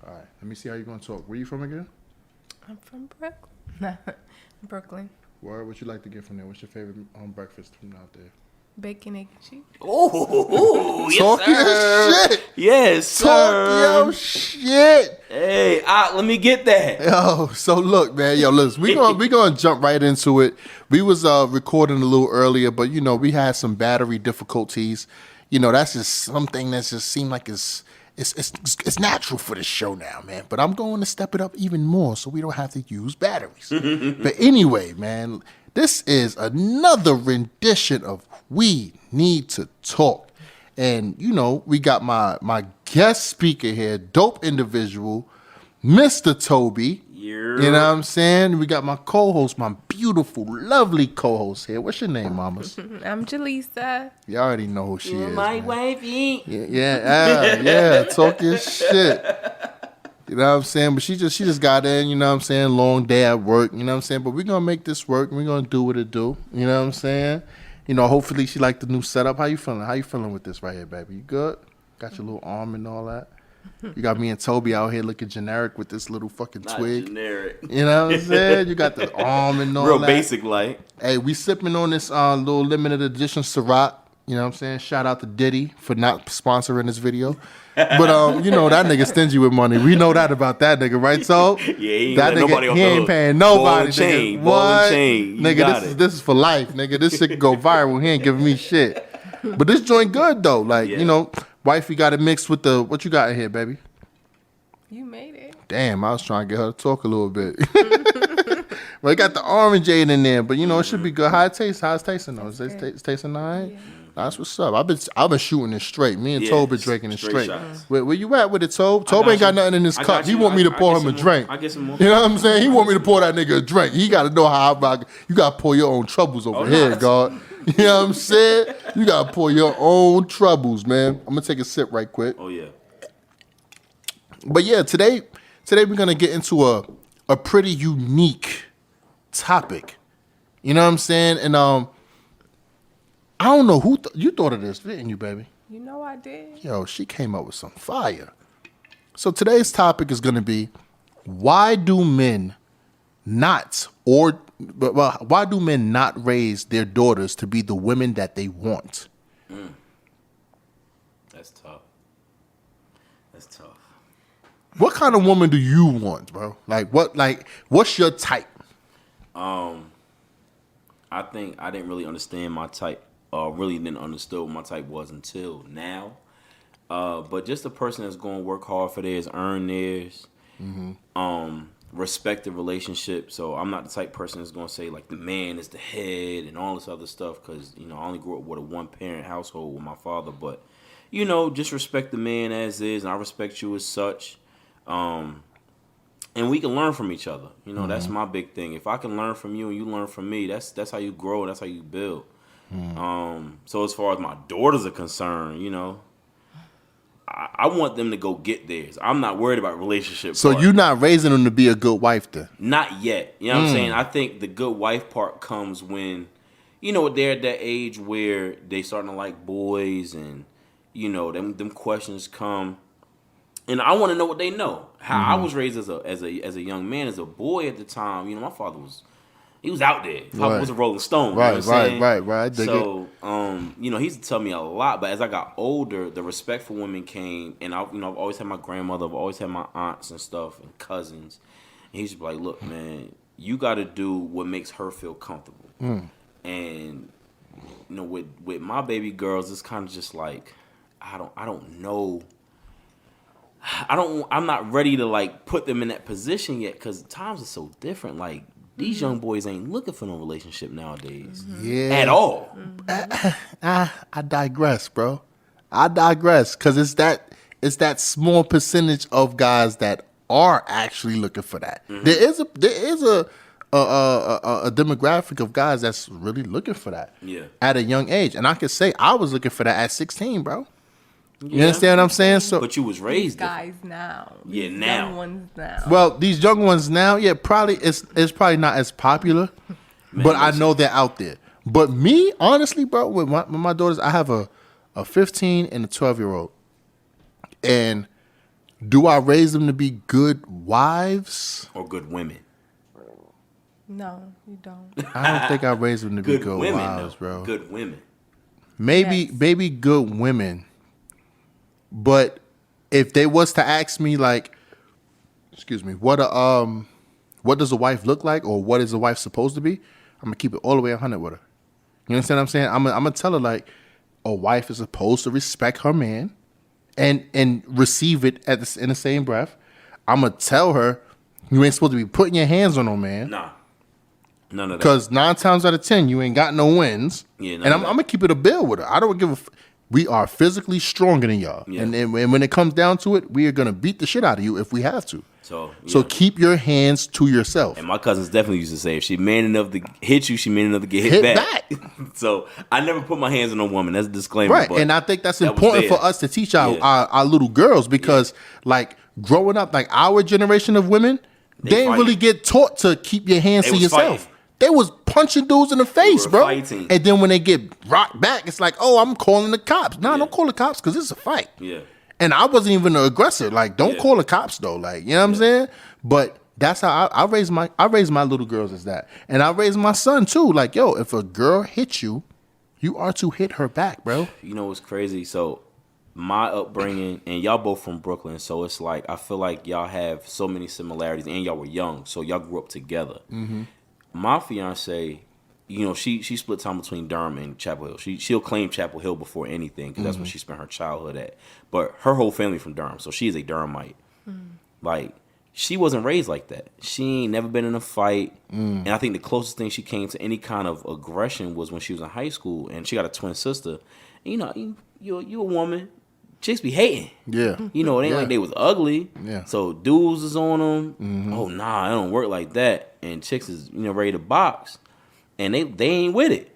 All right. Let me see how you're gonna talk. Where you from again? I'm from Brooklyn. Brooklyn. What would you like to get from there? What's your favorite breakfast from out there? Bacon, egg, and cheese. Oh, yes, Talk your sir. shit. Yes, sir. Talk your shit. Hey, let me get that. Yo, so look, man. Yo, listen, we gonna jump right into it. We was recording a little earlier, but you know we had some battery difficulties. You know that's just something that just seemed like it's natural for the show now, man. But I'm going to step it up even more so we don't have to use batteries. But anyway, man, this is another rendition of We Need to Talk. And, you know, we got my guest speaker here, dope individual, Mr. Toby. Yeah. You know what I'm saying? We got my co-host, my beautiful, lovely co-host here. What's your name, mamas? I'm Jalisa. You already know who she is, My man. wifey. Yeah, talk your shit. You know what I'm saying? But she just got in, you know what I'm saying? Long day at work, you know what I'm saying? But we're going to make this work, and we're going to do what it do, you know what I'm saying? You know, hopefully she liked the new setup. How you feeling? How you feeling with this right here, baby? You good? Got your little arm and all that? You got me and Toby out here looking generic with this little fucking Not twig. generic. You know what I'm saying? You got the arm and all Real that. basic like. Hey, we sipping on this little limited edition Ciroc. You know what I'm saying? Shout out to Diddy for not sponsoring this video. But, you know, that nigga stingy with money. We know that about that nigga, right, so? Yeah, he ain't that let nobody off he the ain't hook. paying nobody, Ball and nigga. chain, What? ball and chain. You Nigga, got this is for life, nigga. This shit can go viral. He ain't giving me shit. But this joint good, though. Like, Yeah. you know, wifey got it mixed with the, what you got in here, baby? You made it. Damn, I was trying to get her to talk a little bit. Well, it got the orangeade in there, but you know it should be good. How it tastes? How it's tasting though? It's tasting all right. Yeah. That's what's up. I've been shooting it straight. Me and Yeah, Tobe been drinking it straight straight. shots. Where you at with it, Tobe? Tobe got ain't got you. nothing in his I cup. got He you. want me to I pour get him a some more. drink. I get some more. You know what I'm saying? He want me to pour that nigga a drink. He got to know how you got to pour your own troubles over here, that's- God. You know what I'm saying? You got to pour your own troubles, man. I'm gonna take a sip right quick. Oh yeah. But yeah, today we're gonna get into a pretty unique topic. You know what I'm saying? And I don't know who you thought of this, didn't you, baby? You know I did. Yo, she came up with some fire. So today's topic is gonna be why do men not raise their daughters to be the women that they want? That's tough. That's tough. What kind of woman do you want, bro? What's your type? I think I didn't really understand my type. Really didn't understand what my type was until now. But just a person that's going to work hard for theirs, earn theirs, respect the relationship. So I'm not the type of person that's going to say like the man is the head and all this other stuff because you know I only grew up with a one-parent household with my father. But you know, just respect the man as is, and I respect you as such. And we can learn from each other. You know, that's my big thing. If I can learn from you and you learn from me, that's how you grow. That's how you build. So as far as my daughters are concerned, you know, I want them to go get theirs. I'm not worried about relationship. So part. you're not raising them to be a good wife then? Not yet. You know what I'm saying? I think the good wife part comes when, you know, they're at that age where they starting to like boys and, you know, them questions come. And I want to know what they know. How I was raised as a young man, as a boy at the time. You know, my father was out there. Father was a Rolling Stone. You know what I'm saying? Right. So, you know, he used to tell me a lot. But as I got older, the respect for women came, and I've always had my grandmother, I've always had my aunts and stuff and cousins. And he used to be like, "Look, man, you got to do what makes her feel comfortable." And you know, with my baby girls, it's kind of just like I don't know. I'm not ready to like put them in that position yet because times are so different. Like these young boys ain't looking for no relationship nowadays, at all. I digress, bro. I digress because it's that small percentage of guys that are actually looking for that. There is a demographic of guys that's really looking for that. Yeah. At a young age, and I can say I was looking for that at 16, bro. You understand what I'm saying? So, but you was raised Guys now. Yeah, These now. young ones now. well, these young ones now, yeah, probably it's probably not as popular, but I know they're out there. But me, honestly, bro, with my daughters, I have a 15 and a 12-year-old, and Do I raise them to be good wives? Or good women? No, you don't. I don't think I raised them to be good women, wives, though. bro. Good women. Maybe Yes. good women. But if they was to ask me like, excuse me, what does a wife look like, or what is a wife supposed to be? I'm gonna keep it all the way 100 with her. You understand what I'm saying? I'm gonna tell her like, a wife is supposed to respect her man, and receive it in the same breath. I'm gonna tell her you ain't supposed to be putting your hands on no man. Nah. None of that. Because 9 times out of 10, you ain't got no wins. Yeah, none and of I'm that. gonna keep it a bill with her. I don't give a. We are physically stronger than y'all, Yeah. and when it comes down to it, we are gonna beat the shit out of you if we have to. So So keep your hands to yourself. And my cousins definitely used to say, if she man enough to hit you, she man enough to get hit Hit back. So I never put my hands on a woman. That's a disclaimer. Right, but and I think that's that was important for there. us to teach our, Yeah. our little girls, because like growing up, like our generation of women, they didn't fighting. really get taught to keep your hands They to was yourself. fighting. They was punching dudes in the face, were bro. fighting. And then when they get rocked back, it's like, oh, I'm calling the cops. Nah, Yeah. don't call the cops because it's a fight. Yeah. And I wasn't even the aggressor. Like, don't Yeah. call the cops though. Like, you know what I'm saying? But that's how I raise my little girls as that. And I raise my son too. Like, yo, if a girl hits you, you are to hit her back, bro. You know what's crazy? So my upbringing, and y'all both from Brooklyn, so it's like I feel like y'all have so many similarities, and y'all were young, so y'all grew up together. My fiance, you know, she split time between Durham and Chapel Hill. She'll claim Chapel Hill before anything because that's where she spent her childhood at. But her whole family from Durham, so she is a Durhamite. Like, she wasn't raised like that. She ain't never been in a fight. And I think the closest thing she came to any kind of aggression was when she was in high school, and she got a twin sister. And, you know, you a woman. Chicks be hating. Yeah. You know, it ain't like they was ugly. Yeah. So dudes is on them. Oh, nah, it don't work like that. And chicks is, you know, ready to box. And they ain't with it.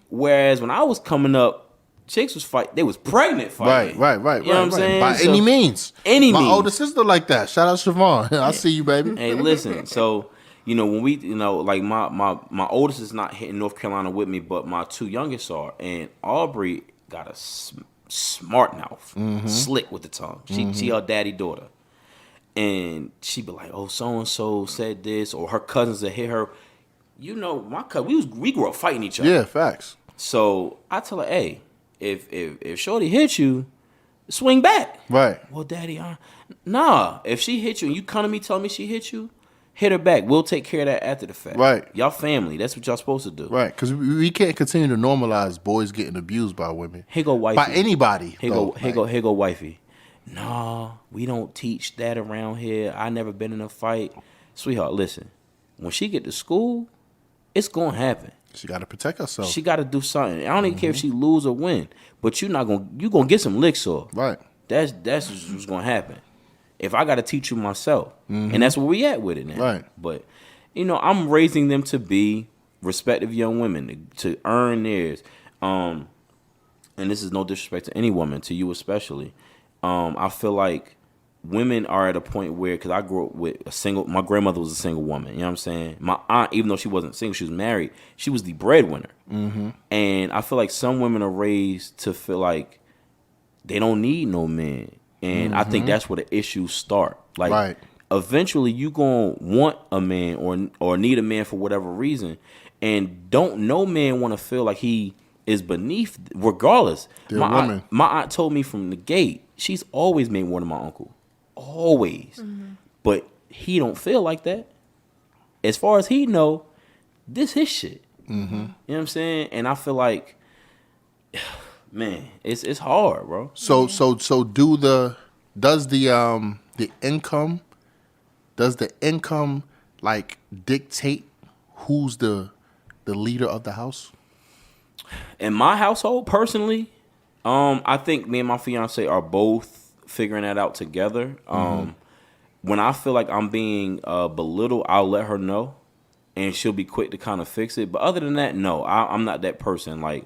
Whereas when I was coming up, chicks was fight. They was pregnant fighting. Right. You know what I'm right. saying? By So- any means. Any My means. older sister like that. Shout out Siobhan. I see you, baby. Hey, listen. So, you know, when we, you know, like my oldest is not hitting North Carolina with me, but my two youngest are. And Aubrey got a smart mouth, slick with the tongue. She her daddy daughter, and she be like, "Oh, so and so said this," or her cousins that hit her. You know, my cousin, we grew up fighting each other. Yeah, facts. So I tell her, "Hey, if Shorty hit you, swing back." Right. Well, Daddy, nah. If she hit you and you come to me telling me she hit you, hit her back. We'll take care of that after the fact. Right. Y'all family. That's what y'all supposed to do. Right. Because we can't continue to normalize boys getting abused by women. Here go wifey. By anybody. Here though. go wifey. Nah, we don't teach that around here. I never been in a fight. Sweetheart, listen. When she get to school, it's gonna happen. She got to protect herself. She got to do something. I don't even care if she lose or win, but you gonna get some licks off. Right. That's what's gonna happen. If I got to teach you myself, and that's where we at with it now. Right. But you know, I'm raising them to be respective young women to earn theirs. And this is no disrespect to any woman, to you especially. I feel like women are at a point where, because I grew up with my grandmother was a single woman. You know what I'm saying? My aunt, even though she wasn't single, she was married. She was the breadwinner. And I feel like some women are raised to feel like they don't need no man. And I think that's where the issues start. Like, Right. eventually you gonna want a man or need a man for whatever reason, and don't no man want to feel like he is beneath, regardless. They're My a woman. aunt told me from the gate, she's always made more than my uncle, always. But he don't feel like that. As far as he know, this his shit. You know what I'm saying? And I feel like, man, it's hard, bro. So does the income like dictate who's the leader of the house? In my household, personally, I think me and my fiance are both figuring that out together. When I feel like I'm being belittled, I'll let her know, and she'll be quick to kind of fix it. But other than that, no, I'm not that person. Like,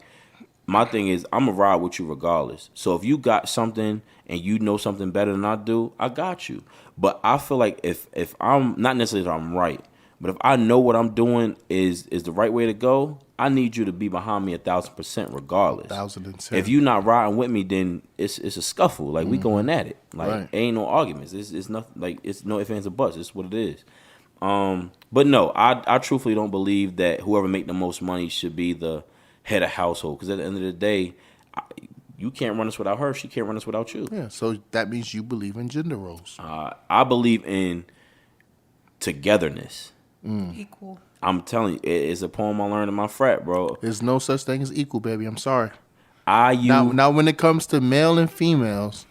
my thing is, I'm going to ride with you regardless. So if you got something and you know something better than I do, I got you. But I feel like if I'm, not necessarily that I'm right, But if I know what I'm doing is the right way to go, I need you to be behind me 1,000% regardless. 1,010. If you're not riding with me, then it's a scuffle. Like we going at it. Like Right. ain't no arguments. It's nothing. Like it's no ifs ands or buts. It's what it is. But no, I truthfully don't believe that whoever make the most money should be the head of household. Because at the end of the day, you can't run us without her. She can't run us without you. Yeah, so that means you believe in gender roles. I believe in togetherness. Equal. I'm telling you, it's a poem I learned in my frat, bro. There's no such thing as equal, baby. I'm sorry. You Now, when it comes to male and females,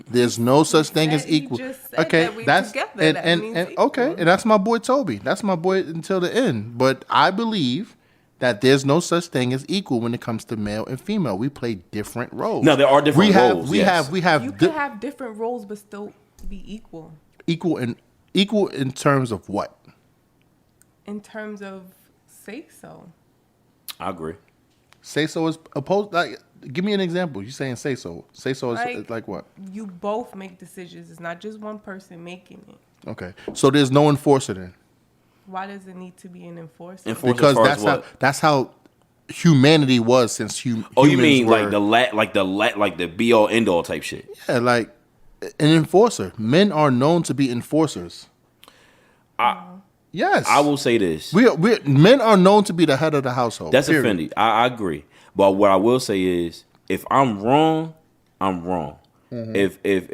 there's no such thing as He equal. just said Okay, that we that's together. and, That and, means and equal. okay, and that's my boy Toby. That's my boy until the end. But I believe that there's no such thing as equal when it comes to male and female. We play different roles. No, there are different roles, We yes. have You can have different roles but still be equal. equal in terms of what? In terms of say so. I agree. Say so is opposed. Like, give me an example. You saying say so? Say so is like what? You both make decisions. It's not just one person making it. Okay, so there's no enforcer then. Why does it need to be an enforcer? Enforcer Because as far as that's how humanity was since Oh, you humans mean were, like the be all end all type shit? yeah, like an enforcer. Men are known to be enforcers. Yes, I will say this. Men are known to be the head of the household. That's period. offending. I agree. But what I will say is, if I'm wrong, I'm wrong. Mm-hmm.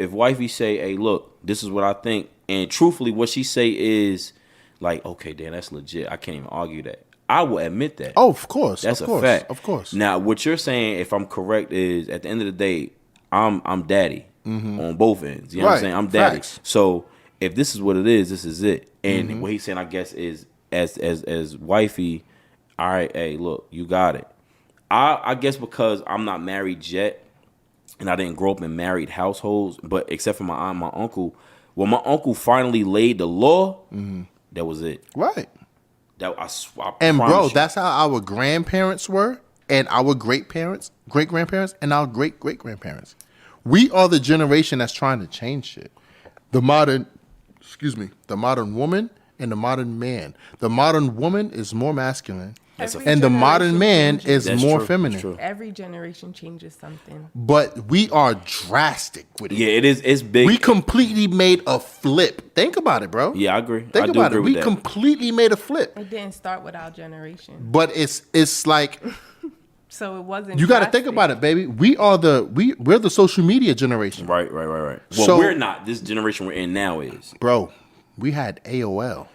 If wifey say, "Hey, look, this is what I think," and truthfully, what she say is like, "Okay, Dan, that's legit. I can't even argue that." I will admit that. Oh, of course, That's of a course, fact. of course. Now, what you're saying, if I'm correct, is at the end of the day, I'm daddy on both ends. You know what I'm Right. saying? I'm daddy. Facts. So if this is what it is, this is it. And what he's saying, I guess, is as wifey, all right, hey, look, you got it. I guess because I'm not married yet, and I didn't grow up in married households, but except for my aunt and my uncle, when my uncle finally laid the law, that was it. Right. That I And bro, promise you. that's how our grandparents were, and our great grandparents, and our great grandparents. We are the generation that's trying to change shit. The modern woman and the modern man. The modern woman is more masculine, Every and the modern generation man changes. is That's more true. feminine. That's true. Every generation changes something. But we are drastic with it. Yeah, it is. It's big. We completely made a flip. Think about it, bro. Yeah, I agree. Think I do about agree it. with We that. completely made a flip. It didn't start with our generation. But it's like So it wasn't you got to think about it, baby. We're the social media generation. Right. Well, So- we're not. This generation we're in now is. Bro, we had AOL.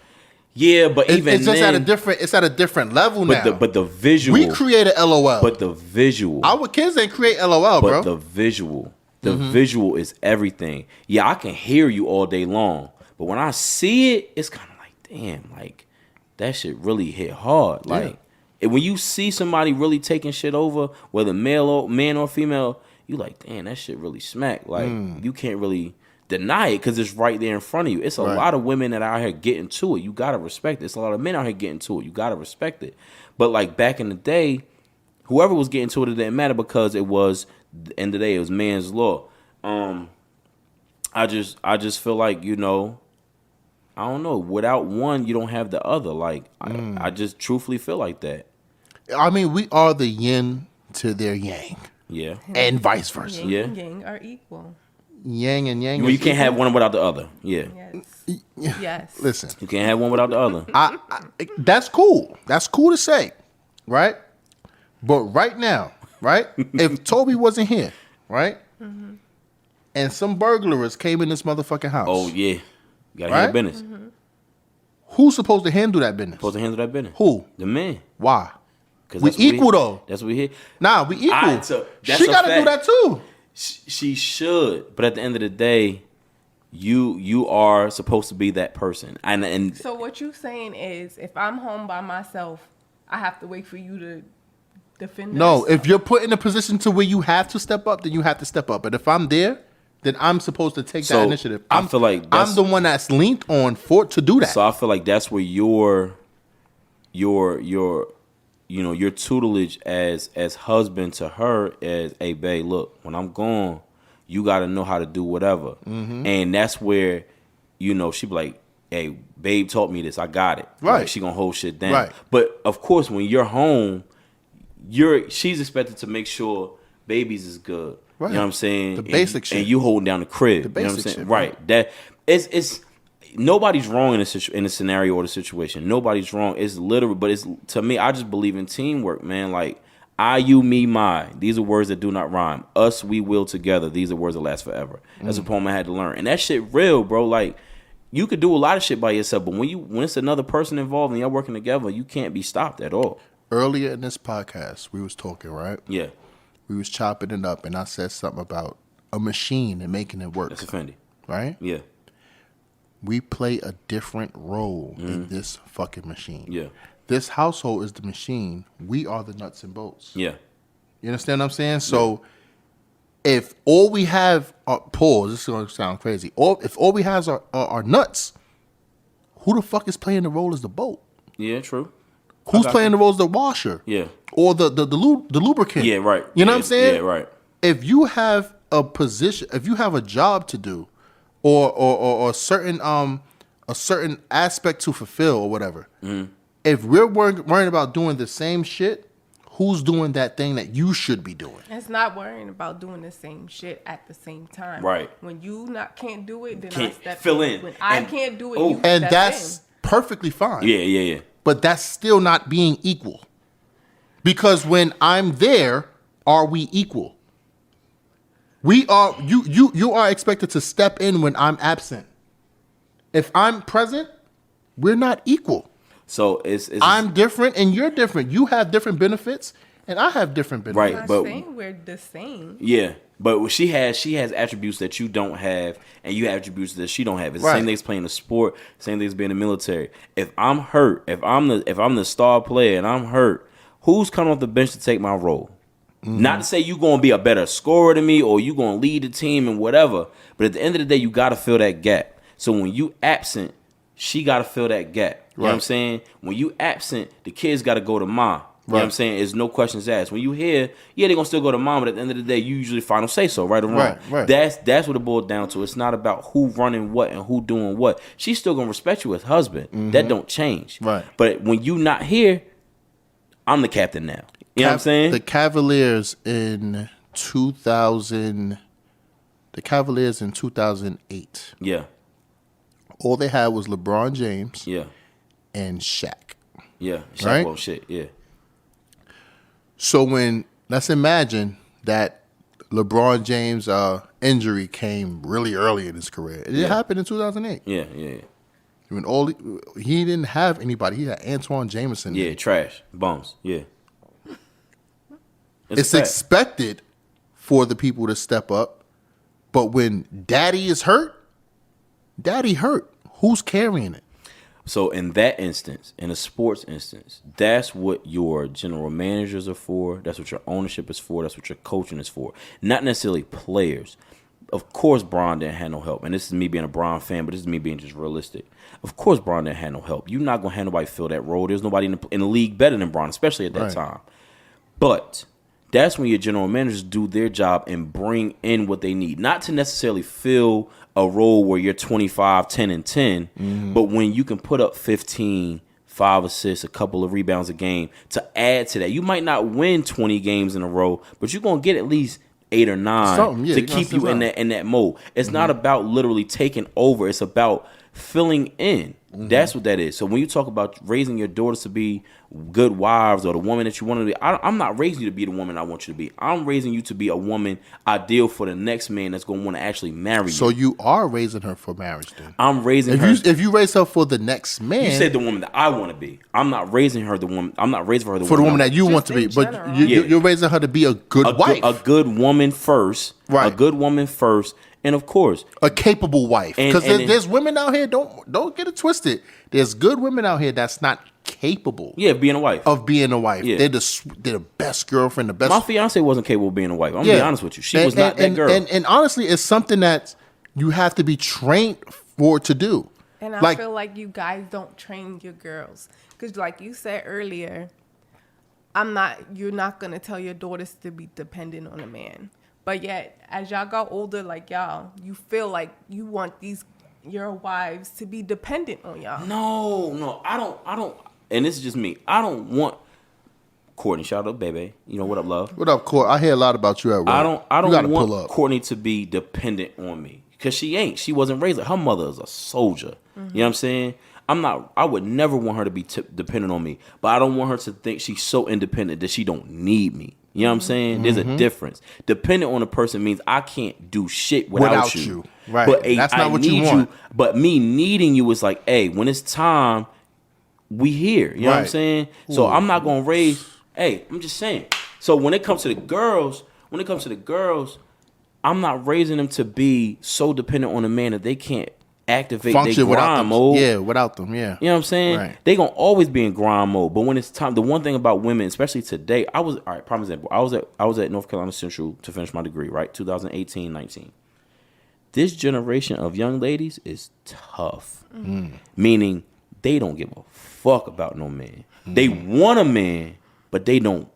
Yeah, but even It's just then, it's at a different level now. but the visual. we created LOL. But the visual. Our kids ain't create LOL, but bro. the visual. The visual is everything. Yeah, I can hear you all day long, but when I see it, it's kind of like, damn, like that shit really hit hard. Like and when you see somebody really taking shit over, whether man or female, you like, damn, that shit really smack. Like you can't really deny it because it's right there in front of you. It's a Right. lot of women that are out here getting to it. You gotta respect it. It's a lot of men out here getting to it. You gotta respect it. But like back in the day, whoever was getting to it, it didn't matter because it was the end of the day, it was man's law. I just feel like, I don't know. Without one, you don't have the other. Like I just truthfully feel like that. I mean, we are the yin to their yang, Yeah. and vice versa. Yin Yeah. and yang are equal. Yang and yang. You is can't have equal. one without the other. Yeah. Yes. Yes. Listen, You can't have one without the other. that's cool. That's cool to say, right? But right now, right? If Toby wasn't here, right? And some burglars came in this motherfucking house. Oh yeah. You gotta Right? handle business. Who's supposed to handle that business? Supposed to handle that business. Who? The man. Why? 'Cause We that's what equal though. That's what we hit. Nah, we equal. Alright, so that's she a gotta do fact. that too. She should, but at the end of the day, you are supposed to be that person. And So what you saying is, if I'm home by myself, I have to wait for you to defend No, us? if you're put in a position to where you have to step up, then you have to step up. But if I'm there, then I'm supposed to take So, that initiative. I feel like that's- I'm the one that's leaned on for to do that. so I feel like that's where your tutelage as husband to her is, hey babe, look, when I'm gone, you got to know how to do whatever. And that's where she be like, hey, babe taught me this. I got it. Right. Like, she gonna hold shit down. Right. But of course, when you're home, she's expected to make sure babies is good. Right. You know what I'm saying? The basic shit. And you holding down the crib. The you know what I'm basic saying? shit, Right. That it's nobody's wrong in a scenario or the situation. Nobody's wrong. It's literal, but it's, to me, I just believe in teamwork, man. Like, I, you, me, my. These are words that do not rhyme. Us, we will together. These are words that last forever. That's a poem I had to learn. And that shit real, bro. Like, you could do a lot of shit by yourself, but when it's another person involved and y'all working together, you can't be stopped at all. Earlier in this podcast, we was talking, right? Yeah. We was chopping it up, and I said something about a machine and making it work. That's offended. Right? Yeah. We play a different role in this fucking machine. Yeah. This household is the machine. We are the nuts and bolts. Yeah. You understand what I'm saying? So if all we have are pause, this is going to sound crazy. If all we have are nuts, who the fuck is playing the role as the bolt? Yeah, true. Who's playing the role as the washer? Yeah. Or the lubricant? Yeah, right. You know Yeah, what I'm saying? yeah, right. If you have a position, if you have a job to do, or a certain aspect to fulfill or whatever, if we're worrying about doing the same shit, who's doing that thing that you should be doing? It's not worrying about doing the same shit at the same time. Right. When you can't do it, then Can't I step fill in. When I And- can't do it, oh. you And step that's in. perfectly fine. Yeah. But that's still not being equal. Because when I'm there, are we equal? We are. You are expected to step in when I'm absent. If I'm present, we're not equal. So it's I'm different and you're different. You have different benefits and I have different benefits. Right. I'm not but- saying we're the same. Yeah, but she has attributes that you don't have, and you have attributes that she don't have. It's the Right. same thing as playing a sport, same thing as being in the military. If I'm hurt, if I'm the star player and I'm hurt, who's coming off the bench to take my role? Not to say you gonna be a better scorer than me or you gonna lead the team and whatever, but at the end of the day, you gotta fill that gap. So when you absent, she gotta fill that gap. You know what I'm Right. saying? When you absent, the kids gotta go to mom. You know what I'm Right. saying? It's no questions asked. When you here, yeah, they're gonna still go to mom, but at the end of the day, you usually final say so, right or wrong. Right. That's what it boils down to. It's not about who running what and who doing what. She's still gonna respect you as husband. That don't change. Right. But when you not here, I'm the captain now. You know what I'm saying? The Cavaliers in 2008. Yeah. All they had was LeBron James Yeah. and Shaq. Yeah. Shaq Right? won't shit. Yeah. So let's imagine that LeBron James' injury came really early in his career. It happened in 2008. Yeah. When he didn't have anybody. He had Antoine Jameson. Yeah. Trash. Bums. Yeah. It's a fact. expected for the people to step up, but when daddy is hurt, daddy hurt. Who's carrying it? So in that instance, in a sports instance, that's what your general managers are for. That's what your ownership is for. That's what your coaching is for. Not necessarily players. Of course, Bron didn't have no help. And this is me being a Bron fan, but this is me being just realistic. Of course, Bron didn't have no help. You're not going to have nobody fill that role. There's nobody in the league better than Bron, especially at that Right. time. But that's when your general managers do their job and bring in what they need. Not to necessarily fill a role where you're 25, 10, and 10, but when you can put up 15, 5 assists, a couple of rebounds a game to add to that. You might not win 20 games in a row, but you're going to get at least 8 or 9 Something, yeah, to you're gonna keep you still in that mode. It's not about literally taking over. It's about filling in. That's what that is. So when you talk about raising your daughters to be good wives or the woman that you want to be, I'm not raising you to be the woman I want you to be. I'm raising you to be a woman ideal for the next man that's going to want to actually marry you. So you are raising her for marriage then. I'm raising her. If you raise her for the next man, You said the woman that I want to be. I'm not raising her the woman. I'm not raising her the for the woman I- that you Just want to be, in but general. you're raising her to be a good wife, a good woman first. Right. A good woman first. And of course, a capable wife. And- Because and- there's women out here, don't get it twisted. There's good women out here that's not capable yeah, being a wife. of being a wife. Yeah. They're the best girlfriend, the best. My fiance wasn't capable of being a wife. I'm gonna be honest with you. She was not that and, girl. And honestly, it's something that you have to be trained for to do. And I Like- feel like you guys don't train your girls. Because like you said earlier, you're not going to tell your daughters to be dependent on a man. But yet, as y'all got older, like y'all, you feel like you want these your wives to be dependent on y'all. No, I don't. And this is just me. I don't want Courtney. Shout out, baby. You know what up, love? What up, Court? I hear a lot about you at work. I don't You gotta want pull up. Courtney to be dependent on me because she ain't. She wasn't raised like her mother is a soldier. You know what I'm saying? I would never want her to be dependent on me, but I don't want her to think she's so independent that she don't need me. You know what I'm saying? There's a difference. Dependent on a person means I can't do shit without you. Right. But That's not I what you need want. But me needing you is like, hey, when it's time, we here. You know what I'm Right. saying? So Ooh. I'm not gonna raise. Hey, I'm just saying. So when it comes to the girls, I'm not raising them to be so dependent on a man that they can't activate their Function without grind them. mode. Yeah, without them. Yeah. You know what I'm saying? Right. They gonna always be in grind mode. But when it's time, the one thing about women, especially today, prime example, I was at North Carolina Central to finish my degree, right? 2018, 19. This generation of young ladies is tough. Meaning they don't give a fuck about no man. They want a man, but they don't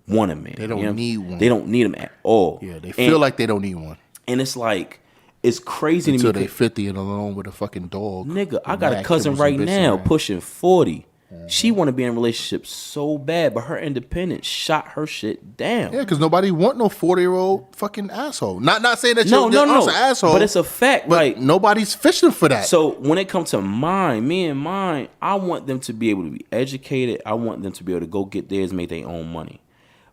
want a man. They don't need one. They don't need him at all. Yeah, they feel like they don't need one. And it's like, it's crazy Until to me. they 50 and alone with a fucking dog. Nigga, I And got a mad cousin kibbles right and bitches now around. pushing 40. She want to be in a relationship so bad, but her independence shot her shit down. Yeah, because nobody want no 40-year-old fucking asshole. Not saying that No, you're no. an asshole. But it's a fact. But Like, nobody's fishing for that. so when it comes to me and mine, I want them to be able to be educated. I want them to be able to go get theirs, make their own money.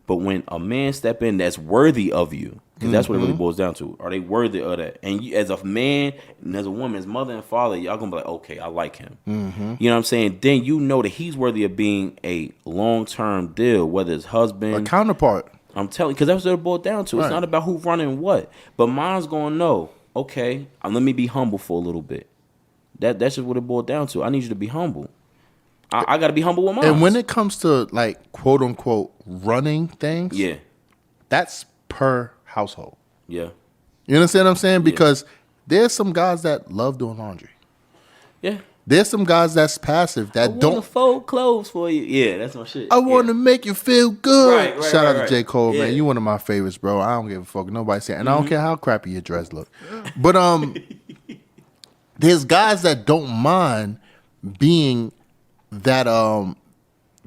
But when a man step in that's worthy of you, because that's what it really boils down to. Are they worthy of that? And you, as a man and as a woman, as mother and father, y'all gonna be like, okay, I like him. You know what I'm saying? Then you know that he's worthy of being a long-term deal, whether it's husband. a counterpart. I'm telling you, because that's what it boils down to. It's Right. not about who running what. But mine's gonna know, okay, let me be humble for a little bit. That's just what it boils down to. I need you to be humble. I got to be humble with mine. And when it comes to like quote unquote running things, yeah, that's per household. yeah, You understand what I'm saying? Because there's some guys that love doing laundry. yeah. There's some guys that's passive that I don't. want to fold clothes for you. Yeah, that's my shit. I want to make you feel good. Right, Shout out right. to J. Cole, Yeah. man. You one of my favorites, bro. I don't give a fuck. Nobody saying, and I don't care how crappy your dress look. But there's guys that don't mind being that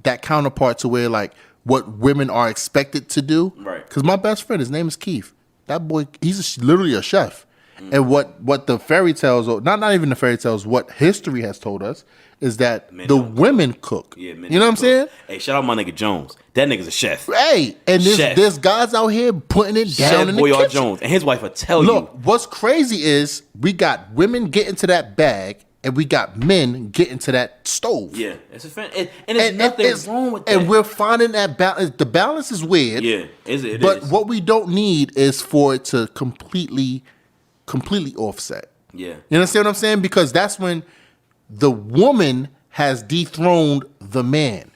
that counterpart to where like what women are expected to do. Right. Because my best friend, his name is Keith. That boy, he's literally a chef. And what the fairy tales, or not even the fairy tales, what history has told us is that Men the don't women cook. Yeah, You know what I'm saying? Hey, shout out my nigga Jones. That nigga's a chef. Hey, and Chef. there's guys out here putting it down Chef in the Boyard kitchen. Jones. And his wife will tell Look, you. what's crazy is we got women getting to that bag, and we got men getting to that stove. Yeah, it's a fan. And there's nothing wrong with that. And we're finding that balance. The balance is weird. Yeah, it But is. what we don't need is for it to completely offset. Yeah. You understand what I'm saying? Because that's when the woman has dethroned the man.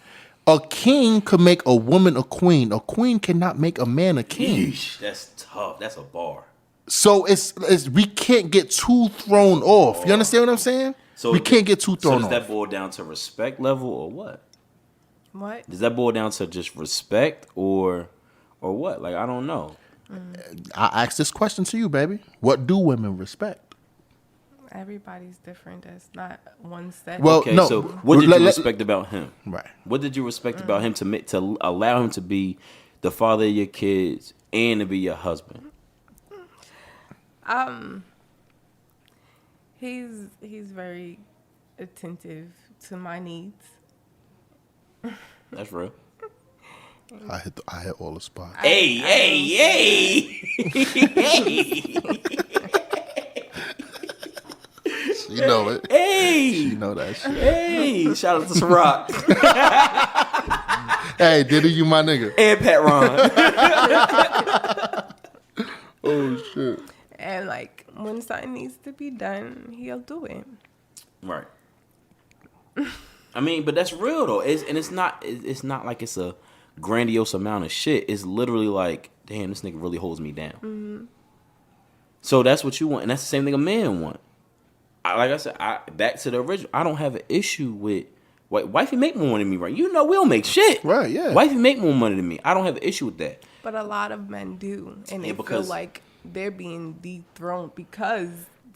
A king could make a woman a queen. A queen cannot make a man a king. Yeesh, that's tough. That's a bar. So it's we can't get too thrown off. You understand what I'm saying? So we can't get too So thrown does off. that boil down to respect level or what? What? Does that boil down to just respect or what? Like, I don't know. I ask this question to you, baby. What do women respect? Everybody's different. There's not one set. Well, Okay, no. so what did Let- you let- respect about him? Right. What did you respect about him to allow him to be the father of your kids and to be your husband? He's very attentive to my needs. That's real. I hit all the spots. Hey. You know it. Hey. You know that shit. Hey. Shout out to Ciroc Hey, Diddy, you my nigga. and Pat Ron. Oh shit. And like when something needs to be done, he'll do it. Right. I mean, but that's real though. It's not like it's a grandiose amount of shit. It's literally like, damn, this nigga really holds me down. Mm-hmm. So that's what you want, and that's the same thing a man want. Like I said, back to the original. I don't have an issue with wifey make more money than me, right? You know we don't make shit, Right, yeah. Wifey make more money than me. I don't have an issue with that. But a lot of men do, and Yeah, they feel because- like they're being dethroned because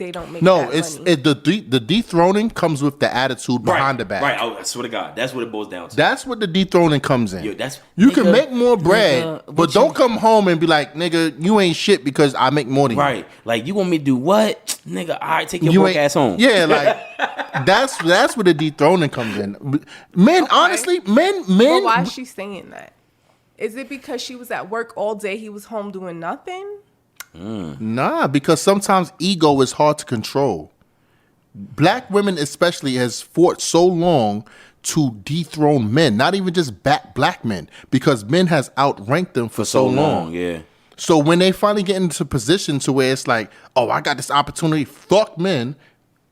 they don't make No, that it's money. the dethroning comes with the attitude behind the back. Right. Oh, I swear to God, that's what it boils down to. That's what the dethroning comes in. Yo, that's- you nigga, can make more bread, nigga, but what don't you- come home and be like, nigga, you ain't shit because I make more than you. Right. Like, you want me to do what? Nigga, all right, take your You broke ain't- ass home. Yeah, like that's where the dethroning comes in. Men, honestly, men. But why is she saying that? Is it because she was at work all day, he was home doing nothing? Nah, because sometimes ego is hard to control. Black women especially has fought so long to dethrone men, not even just black men, because men has outranked them for so long. Yeah. So when they finally get into a position to where it's like, oh, I got this opportunity, fuck men,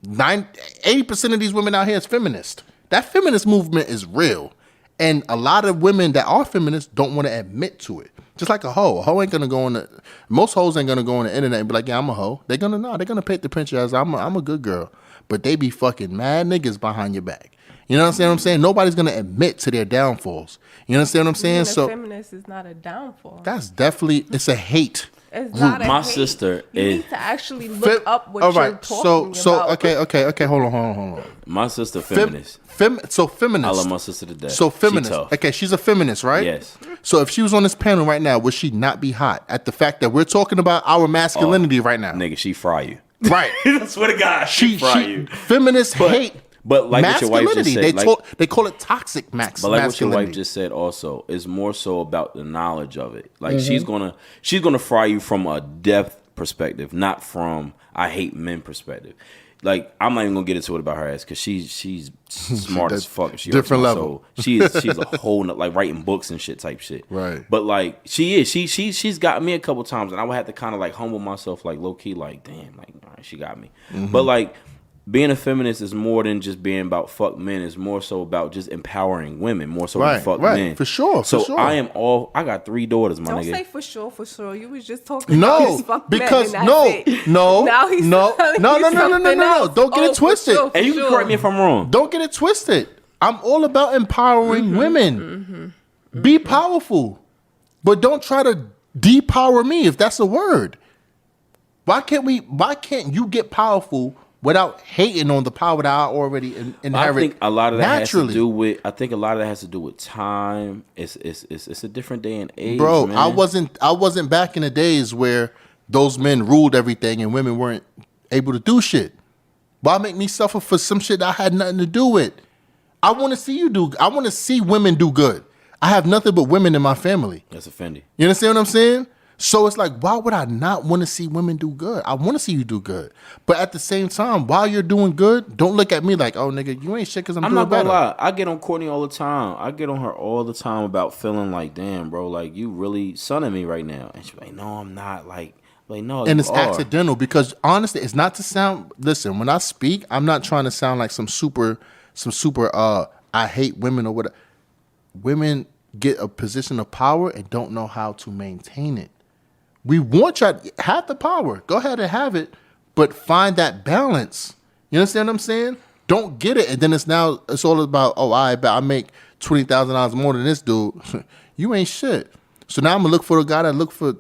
80% of these women out here is feminist. That feminist movement is real. And a lot of women that are feminists don't want to admit to it. Just like a hoe. A hoe ain't gonna go on the most hoes ain't gonna go on the internet and be like, yeah, I'm a hoe. They're gonna paint the picture as I'm a good girl. But they be fucking mad niggas behind your back. You know what I'm saying? Nobody's gonna admit to their downfalls. You understand what I'm saying? Being a So feminist is not a downfall. that's definitely it's a hate. It's not a My hate. sister You is- need to actually look up what All you're right, talking so about. okay. Hold on. My sister feminist. So feminist. I love my sister to death. So She feminist. tough. Okay, she's a feminist, right? Yes. So if she was on this panel right now, would she not be hot at the fact that we're talking about our masculinity right now? Nigga, she fry you. Right. I swear to God, she fry you. Feminists hate But like what your wife just masculinity. said, They call it toxic but like what your masculinity. wife just said also is more so about the knowledge of it. Like Mm-hmm. she's gonna fry you from a depth perspective, not from I hate men perspective. Like I'm not even gonna get into it about her ass because she's smart as fuck. She different hurts my level. soul. She's a whole like writing books and shit type shit. Right. But like she's got me a couple times and I would have to kind of like humble myself like low key like damn like all right, she got me. Mm-hmm. But like being a feminist is more than just being about fuck men. It's more so about just empowering women, more so than fuck men. For sure. So for sure. I got 3 daughters, my Don't nigga. say for sure. You was just talking about No, his fuck because men and that's it. no, Now he's no, telling no, you no, no, no, no, something no, no. else. Don't get it For twisted. sure, And you can correct me if I'm wrong. Don't get it twisted. I'm all about empowering Mm-hmm. women. Be powerful, but don't try to depower me if that's a word. Why can't you get powerful without hating on the power that I already inherit? I think a lot of that naturally. has to do with. I think a lot of that has to do with time. It's a different day and age, Bro, man. I wasn't back in the days where those men ruled everything and women weren't able to do shit. Why make me suffer for some shit I had nothing to do with? I want to see I want to see women do good. I have nothing but women in my family. That's offending. You understand what I'm saying? So it's like, why would I not want to see women do good? I want to see you do good. But at the same time, while you're doing good, don't look at me like, oh, nigga, you ain't shit because I'm doing not better. gonna lie. I get on Courtney all the time. I get on her all the time about feeling like, damn, bro, like you really sunning me right now. And she's like, no, I'm not. Like no, And you it's are. accidental because honestly, it's not to sound. Listen, when I speak, I'm not trying to sound like some super. I hate women or whatever. Women get a position of power and don't know how to maintain it. We want you to have the power. Go ahead and have it, but find that balance. You understand what I'm saying? Don't get it, and then it's all about, oh, I make $20,000 more than this dude. You ain't shit. So now I'm gonna look for a guy I'm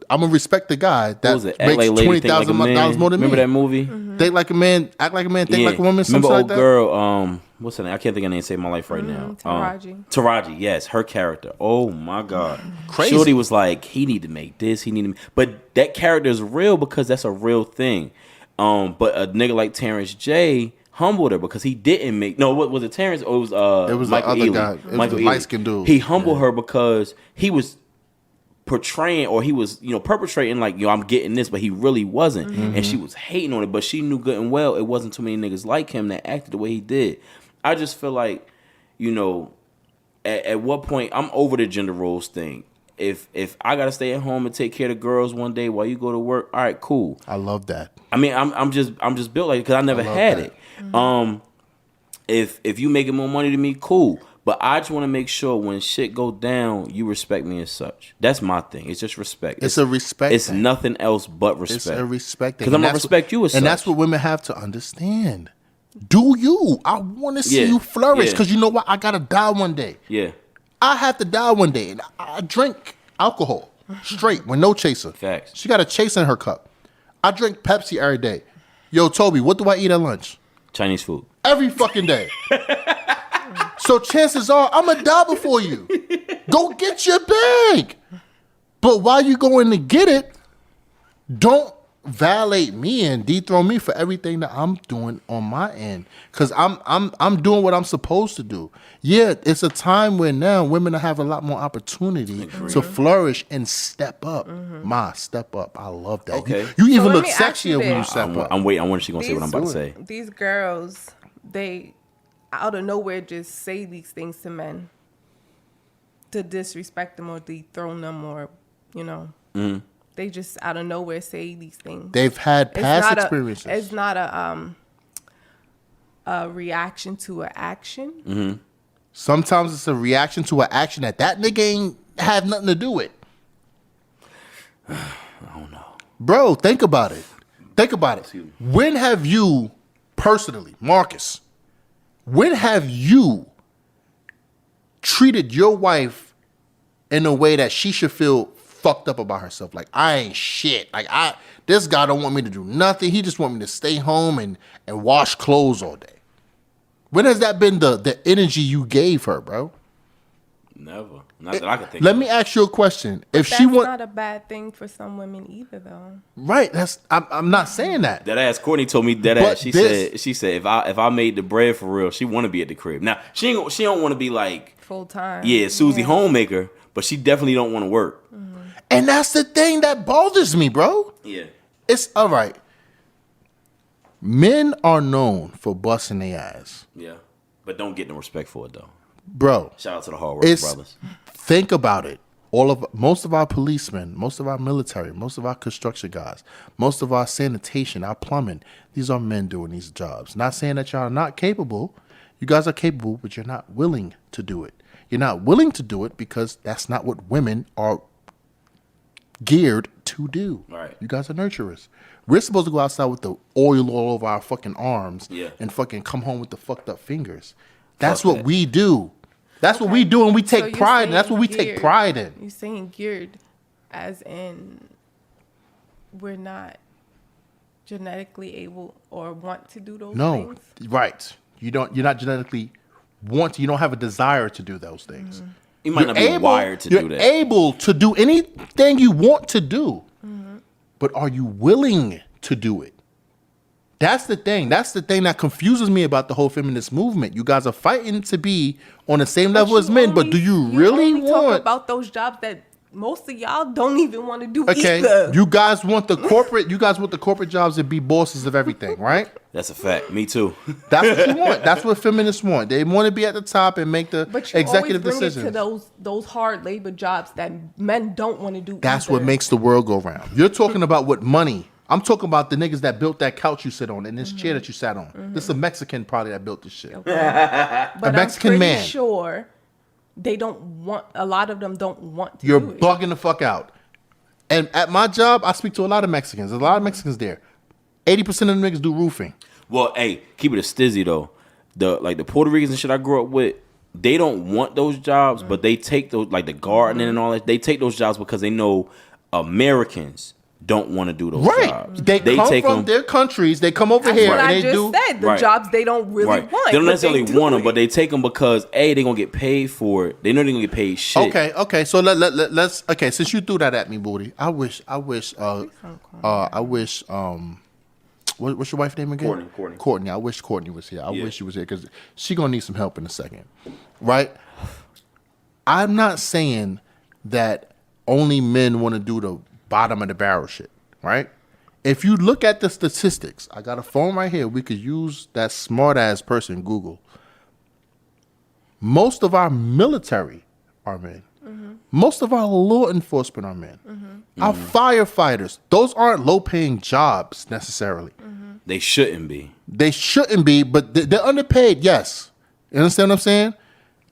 gonna respect the guy What that was it? makes Act Like a Lady, Think Like a $20,000 Man. more than Remember me. that movie? Think like a man, act like a man, think like a woman. Remember Something like old that. girl? What's her name? I can't think of her name. Save my life right now. Taraji. Taraji. Yes, her character. Oh my god, Crazy. Shorty was like, he need to make this. He need to, but that character is real because that's a real thing. But a nigga like Terrence J humbled her because he didn't make. No, what was it? Terrence? Or it was the Michael other Ealy. guy. It was Michael the Ealy. light-skinned dude. He humbled her because he was portraying, or he was, perpetrating like, I'm getting this, but he really wasn't. And she was hating on it, but she knew good and well it wasn't too many niggas like him that acted the way he did. I just feel like, at what point, I'm over the gender roles thing. If I gotta stay at home and take care of the girls one day while you go to work, all right, cool. I love that. I mean, I'm just built like, because I never love had that. it. If you making more money than me, cool. But I just want to make sure when shit go down, you respect me as such. That's my thing. It's just respect. It's a respect It's thing. nothing else but respect. It's a respect thing. Because I'm And gonna that's respect you as and such. that's what women have to understand. Do you? I want to see Yeah. you flourish Yeah. because you know what? I gotta die one day. Yeah, I have to die one day, and I drink alcohol straight with no chaser. Facts. She got a chaser in her cup. I drink Pepsi every day. Yo, Toby, what do I eat at lunch? Chinese food. Every fucking day. So chances are I'm going to die before you. Go get your bag. But while you going to get it, don't violate me and dethrone me for everything that I'm doing on my end. Because I'm doing what I'm supposed to do. Yeah, it's a time where now women have a lot more opportunity to flourish and step up. Ma, step up. I love that. Okay. You even let look me ask you sexier when you this. step up. I'm waiting. I wonder if she's going to say what I'm about to say. These girls, they out of nowhere just say these things to men to disrespect them or dethrone them or, you know. They just out of nowhere say these things. They've had past experiences. It's not a reaction to an action. Sometimes it's a reaction to an action that nigga ain't have nothing to do with. I don't know. Bro, think about it. Think about it. When have you, personally, Marcus, when have you treated your wife in a way that she should feel fucked up about herself? Like, I ain't shit. Like, this guy don't want me to do nothing. He just want me to stay home and wash clothes all day. When has that been the energy you gave her, bro? Never. Not that I can think Let of. me ask you a question. If That's she want, not a bad thing for some women either, though. right? I'm not saying that. That ass Courtney told me that But ass. She this- said if I made the bread for real, she want to be at the crib. Now she don't want to be like Full time. Susie homemaker, but she definitely don't want to work. And that's the thing that bothers me, bro. Yeah. It's all right. Men are known for busting their ass, Yeah. But don't get no respect for it though. bro. Shout out to the hard work brothers. Think about it. Most of our policemen, most of our military, most of our construction guys, most of our sanitation, our plumbing, these are men doing these jobs. Not saying that y'all are not capable. You guys are capable, but you're not willing to do it. You're not willing to do it because that's not what women are geared to do. Right. You guys are nurturers. We're supposed to go outside with the oil all over our fucking arms and fucking come home with the fucked up fingers. That's what we do. That's what we do, and we take you're pride in. That's saying what we take geared. pride in. You're saying geared as in we're not genetically able or want to do those No, things? right. You're not genetically you don't have a desire to do those things. You might not be wired to do You're that. able to do anything you want to do. But are you willing to do it? That's the thing. That's the thing that confuses me about the whole feminist movement. You guys are fighting to be on the same level as men, but do you really only want... talk about those jobs that most of y'all don't even want to do Okay, either? you guys want the corporate jobs to be bosses of everything, right? That's a fact. Me too. That's what you want. That's what feminists want. They want to be at the top and make the But you executive always bring decisions. it to those hard labor jobs that men don't want to do. That's either. what makes the world go round. You're talking about what money. I'm talking about the niggas that built that couch you sit on and this chair that you sat on. This is a Mexican probably that built this shit. Okay. But Mexican I'm pretty man. sure they don't want. A lot of them don't want to. You're do it. bugging the fuck out. And at my job, I speak to a lot of Mexicans. There's a lot of Mexicans there. 80% of them niggas do roofing. Well, hey, keep it a stizzy though. The Puerto Ricans and shit I grew up with, they don't want those jobs, but they take those, like the gardening and all that. They take those jobs because they know Americans don't want to do those jobs. They come take from them, their countries. They come over That's here what and I they just do. said. The jobs they don't really want. They don't but necessarily do want them, it. but they take them because they're gonna get paid for it. They know they're gonna get paid shit. Okay. So let's. Okay, since you threw that at me, booty, I wish. What's your wife's name again? Courtney. I wish Courtney was here. I wish she was here because she gonna need some help in a second, right? I'm not saying that only men want to do the bottom of the barrel shit, right? If you look at the statistics, I got a phone right here. We could use that smart ass person, Google. Most of our military are men. Most of our law enforcement are men. Our firefighters, those aren't low paying jobs necessarily. They shouldn't be. They shouldn't be, but they're underpaid, yes. You understand what I'm saying?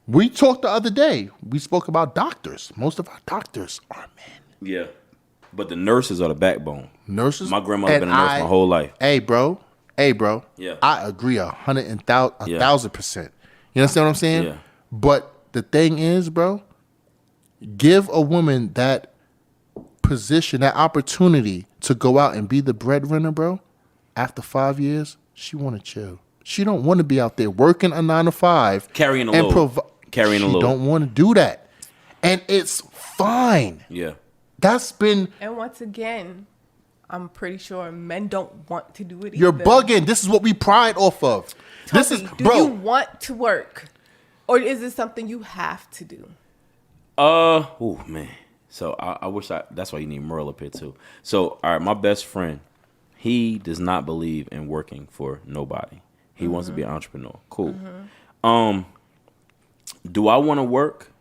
We talked the other day. We spoke about doctors. Most of our doctors are men. Yeah. But the nurses are the backbone. Nurses. My grandmother's been a nurse my whole life. Hey, bro. Yeah. I agree 1,000%. You understand what I'm saying? Yeah. But the thing is, bro, give a woman that position, that opportunity to go out and be the breadwinner, bro. after 5 years, she want to chill. She don't want to be out there working a 9 to 5. Carrying a load. Carrying a load. She don't want to do that. And it's fine. Yeah. That's been... And once again, I'm pretty sure men don't want to do it You're either. bugging. This is what we pride off of. This is, Do bro. you want to work? Or is it something you have to do? Oh, man. So I wish that's why you need Merle up here too. So, all right, my best friend, he does not believe in working for nobody. He wants to be an entrepreneur. Cool. Do I want to work?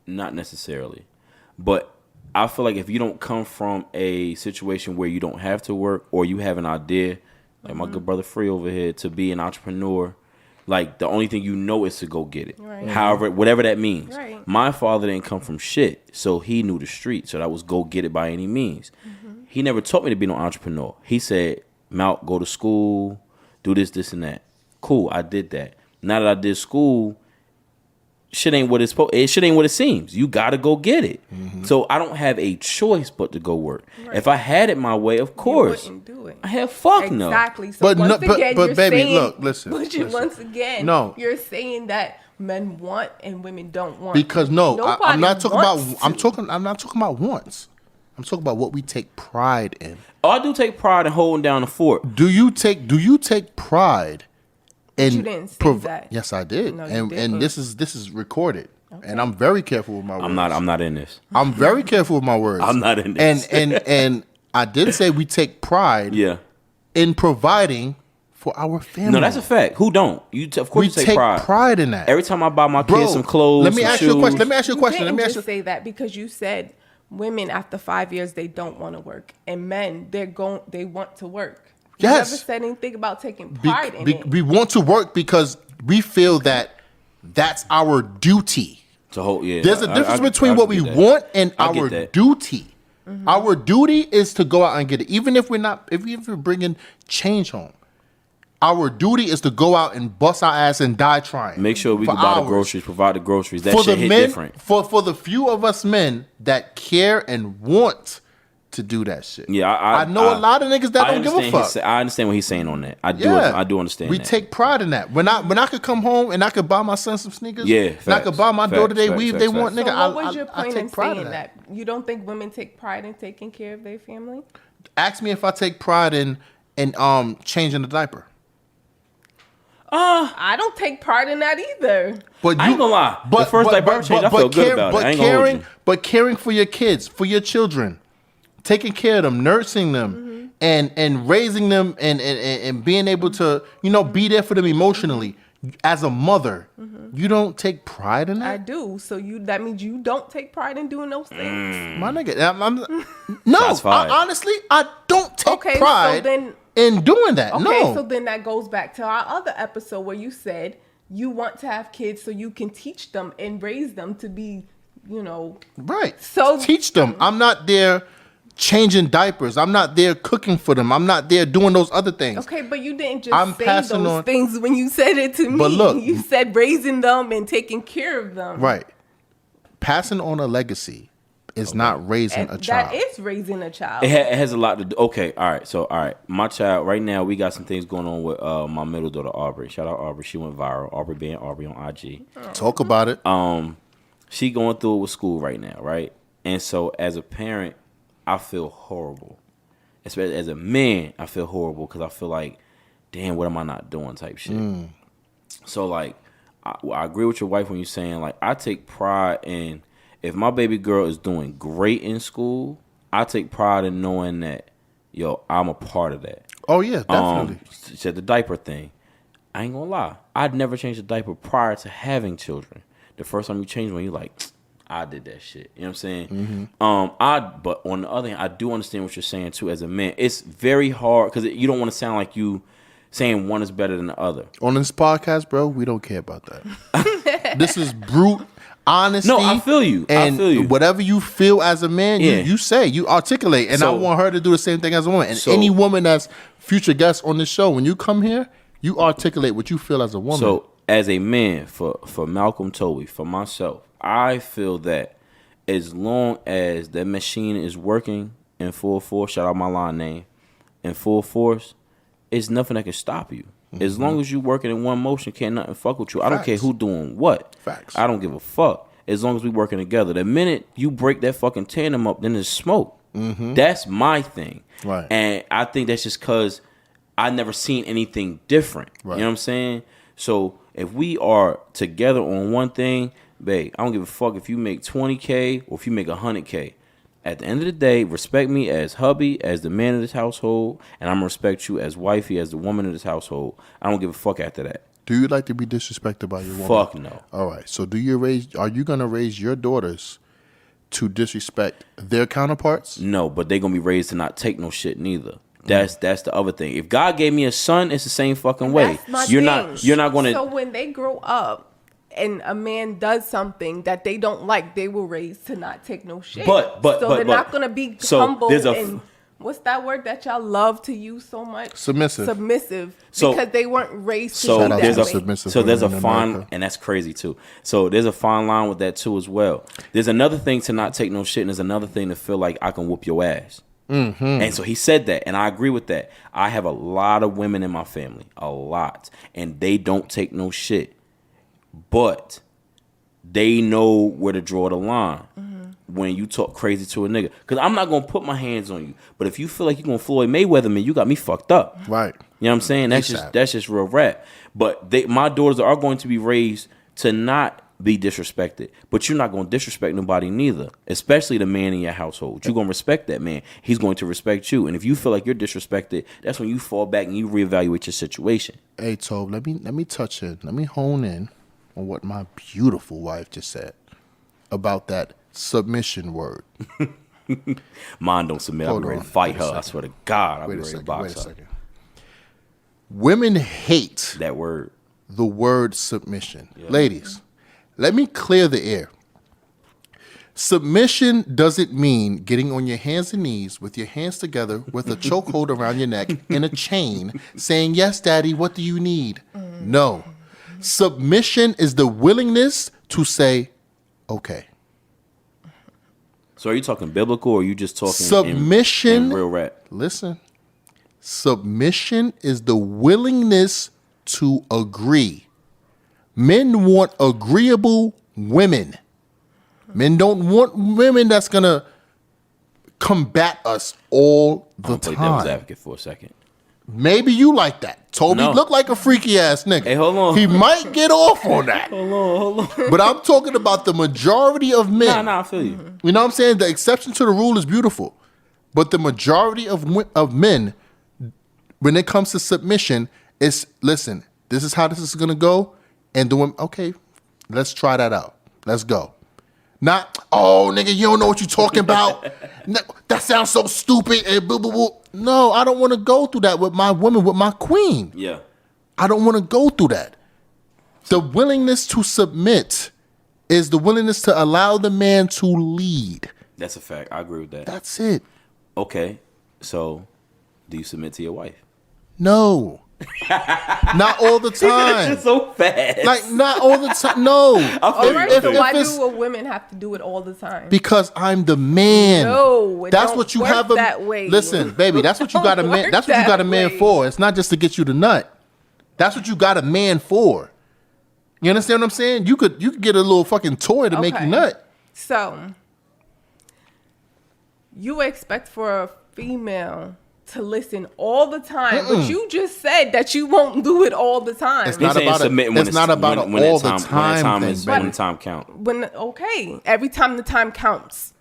Not necessarily. But I feel like if you don't come from a situation where you don't have to work or you have an idea, like my good brother Free over here, to be an entrepreneur, like the only thing you know is to go get it. Right. However, whatever that means. Right. My father didn't come from shit, so he knew the street. So that was go get it by any means. He never taught me to be no entrepreneur. He said, Mal, go to school, do this, this, and that. Cool, I did that. Now that I did school, shit ain't what it seems. You gotta go get it. So I don't have a choice but to go work. Right. If I had it my way, of course. You wouldn't do it. I have fuck no. Exactly. So But once no- again, but you're baby, saying, look, listen, But listen. once again, No. you're saying that men want and women don't want. Because no, I'm not talking about. Nobody I'm not talking about wants. I'm talking about what we take pride in. Oh, I do take pride in holding down the fort. Do you take pride in? you didn't say that. Yes, I did. No, you and didn't. this is recorded, and I'm very careful with my words. I'm not in this. I'm very careful with my words. I'm not in this. And I did say we take pride. Yeah. In providing for our family. No, that's a fact. Who don't? Of course We you take take pride. pride in that. Every time I buy my Bro, kids some clothes, Let me some ask you a shoes, question. Let me ask you a question. Let Didn't me ask just you. say that because you said women after 5 years they don't want to work, and men they want to work. You Yes. never said anything about taking pride in it. We want to work because we feel that that's our duty. to hold. Yeah, There's a difference I between what we get that. want and I get our that. duty. Our duty is to go out and get it, even if we're bringing change home. Our duty is to go out and bust our ass and die trying. Make sure we for can buy the hours. groceries, provide the groceries. That For shit the hit men, different. for the few of us men that care and want to do that shit. Yeah, I know a lot of niggas that don't give a fuck. I understand what he's saying on that. I do understand. We that. take pride in that. When I could come home and I could buy my son some sneakers, Yeah, and I facts, could buy my facts, daughter they facts, weave facts, they facts. want, nigga. So what was your I point take in pride in saying that? You don't think women take pride in taking care of their family? Ask me if I take pride in changing the diaper. I don't take pride in that either. But I ain't gonna lie. The first diaper change, I felt good about it. I ain't gonna hold you. But caring for your kids, for your children, taking care of them, nursing them, and raising them, and being able to be there for them emotionally. As a mother, you don't take pride in that. I do. So that means you don't take pride in doing those things. My nigga, no. Shots fired. Honestly, I don't take Okay, so pride then- in doing that. Okay, no. so then that goes back to our other episode where you said you want to have kids so you can teach them and raise them to be, Right. So- teach them. I'm not there changing diapers. I'm not there cooking for them. I'm not there doing those other things. Okay, but you didn't just I'm say passing those on- things when you said it to me. But look- you said raising them and taking care of them. Right. Passing on a legacy is not raising And a child. that is raising a child. It has a lot to do. Okay, all right. So, all right. My child, right now, we got some things going on with my middle daughter, Aubrey. Shout out Aubrey. She went viral. Aubrey being Aubrey on IG. Talk about it. She going through it with school right now, right? And so, as a parent, I feel horrible. Especially as a man, I feel horrible because I feel like, damn, what am I not doing type shit. So, like, I agree with your wife when you're saying, like, I take pride in, if my baby girl is doing great in school, I take pride in knowing that, yo, I'm a part of that. Oh, yeah, definitely. She said the diaper thing. I ain't gonna lie. I'd never changed a diaper prior to having children. The first time you change one, you're like, I did that shit. You know what I'm saying? But on the other hand, I do understand what you're saying too. As a man, it's very hard because you don't want to sound like you saying one is better than the other. On this podcast, bro, we don't care about that. This is brute honesty. No, I feel you. And whatever you feel as a man, Yeah. you say, you articulate. And I want her to do the same thing as a woman. And So- any woman that's future guest on this show, when you come here, you articulate what you feel as a woman. So as a man, for Malcolm Toby, for myself, I feel that as long as that machine is working in full force, shout out my line name, in full force, it's nothing that can stop you. As long as you working in one motion, can't nothing fuck with you. I don't care Facts. who doing what. Facts. I don't give a fuck. As long as we working together. The minute you break that fucking tandem up, then there's smoke. That's my thing. Right. And I think that's just because I never seen anything different. Right. You know what I'm saying? So if we are together on one thing, babe, I don't give a fuck if you make 20K or if you make 100K. At the end of the day, respect me as hubby, as the man of this household, and I'm gonna respect you as wifey, as the woman of this household. I don't give a fuck after that. Do you like to be disrespected by your woman? Fuck no. All right. So are you gonna raise your daughters to disrespect their counterparts? No, but they gonna be raised to not take no shit neither. That's the other thing. If God gave me a son, it's the same fucking way. That's my You're thing. you're not gonna. So when they grow up and a man does something that they don't like, they were raised to not take no shit. But they're not gonna be so humble there's a and what's that word that y'all love to use so much? Submissive. So- because they weren't raised to So be Shout out that to way. submissive So there's a women in fine, America. and that's crazy too. So there's a fine line with that too as well. There's another thing to not take no shit, and there's another thing to feel like I can whoop your ass. And so he said that, and I agree with that. I have a lot of women in my family, a lot, and they don't take no shit, but they know where to draw the line when you talk crazy to a nigga. Because I'm not gonna put my hands on you, but if you feel like you're gonna Floyd Mayweather me, you got me fucked up. Right. You know what I'm saying? That's just real rap. But my daughters are going to be raised to not be disrespected. But you're not going to disrespect nobody neither, especially the man in your household. You're going to respect that man. He's going to respect you. And if you feel like you're disrespected, that's when you fall back and you reevaluate your situation. Hey, Tove, let me touch in. Let me hone in on what my beautiful wife just said about that submission word. Mine don't submit. Hold I'm ready on. to fight Wait a her. I second. swear to God, I'll be Wait a ready to second. box Wait a her. second. Women hate That word. the word submission. Yeah. Ladies, let me clear the air. Submission doesn't mean getting on your hands and knees with your hands together with a chokehold around your neck and a chain saying, "Yes, Daddy, what do you need?" No. Submission is the willingness to say, "Okay." So are you talking biblical or are you just talking Submission. in real rap? Listen. Submission is the willingness to agree. Men want agreeable women. Men don't want women that's going to combat us all the I'm gonna play devil's time. advocate for a second. Maybe you like that. Toby No. look like a freaky ass nigga. Hey, hold on. He might get off on that. Hold on. But I'm talking about the majority of men. Nah, I feel you. You know what I'm saying? The exception to the rule is beautiful. But the majority of men, when it comes to submission, is, listen, this is how this is going to go. And the women, okay, let's try that out. Let's go. Not, oh, nigga, you don't know what you're talking about. No, that sounds so stupid. And boo, boo, boo. No, I don't want to go through that with my woman, with my queen. Yeah. I don't want to go through that. The willingness to submit is the willingness to allow the man to lead. That's a fact. I agree with that. That's it. Okay. So do you submit to your wife? No. Not all the time. It's so fast. Like, not all the time. No. All right, so why it's- do women have to do it all the time? Because I'm the man. No, it that's don't what you work have that way. Listen, baby, that's what you got a Don't man. work That's what you got a that man way. for. It's not just to get you to nut. That's what you got a man for. You understand what I'm saying? You could get a little fucking toy to make you Okay. nut. So, you expect for a female to listen all the time, but you just said that you won't do it all the time. It's He's not saying about submitting it's not about when all that the time thing, is baby. when the time count. Okay, every time the time counts,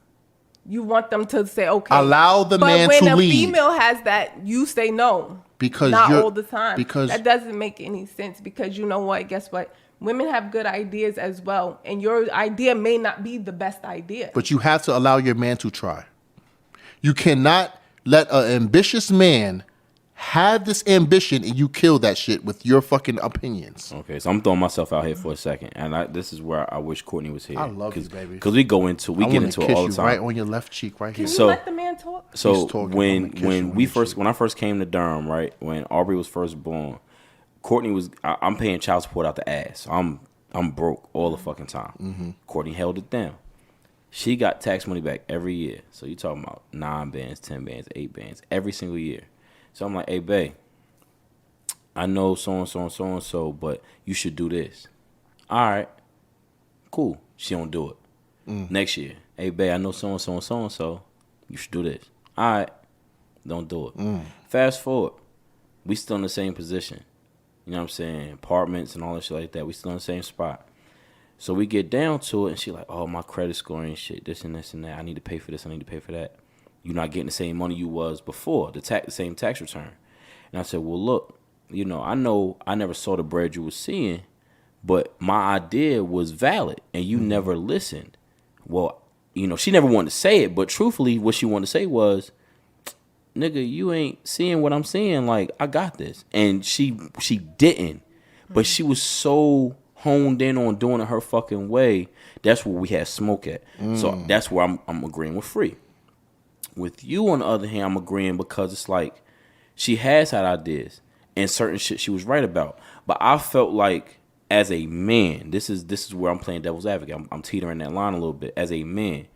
you want them to say okay. Allow the but man when to a lead. female has that, you say no. Because not you're- all the time. because- that doesn't make any sense. Because you know what? Guess what? Women have good ideas as well, and your idea may not be the best idea. But you have to allow your man to try. You cannot let an ambitious man have this ambition and you kill that shit with your fucking opinions. Okay, so I'm throwing myself out here for a second, and this is where I wish Courtney was here. I love you, baby. Because we get into I it wanna kiss all you the time. right on your left cheek, right here. Can you So- let the man talk? So He's talking, I'm gonna when kiss you on when your I first came to Durham, right, when Aubrey was first born, Courtney was I'm paying child support out the ass. I'm broke all the fucking time. Mm-hmm. Courtney held it down. She got tax money back every year. So you talking about 9 bands, 10 bands, 8 bands every single year. So I'm like, hey babe, I know so and so and so and so, but you should do this. All right, cool. She don't do it. Next year, hey babe, I know so and so and so and so. You should do this. All right, don't do it. Fast forward, we still in the same position. You know what I'm saying? Apartments and all that shit like that. We still in the same spot. So we get down to it, and she like, oh, my credit score and shit, this and this and that. I need to pay for this. I need to pay for that. You're not getting the same money you was before, the same tax return. And I said, well, look, you know I never saw the bread you was seeing, but my idea was valid, and you never listened. Well, you know, she never wanted to say it, but truthfully, what she wanted to say was, nigga, you ain't seeing what I'm seeing. Like, I got this. And she didn't. But she was so honed in on doing it her fucking way. That's where we had smoke at. So that's where I'm agreeing with Free. With you, on the other hand, I'm agreeing because it's like she has had ideas and certain shit she was right about. But I felt like as a man, this is where I'm playing devil's advocate. I'm teetering that line a little bit. As a man,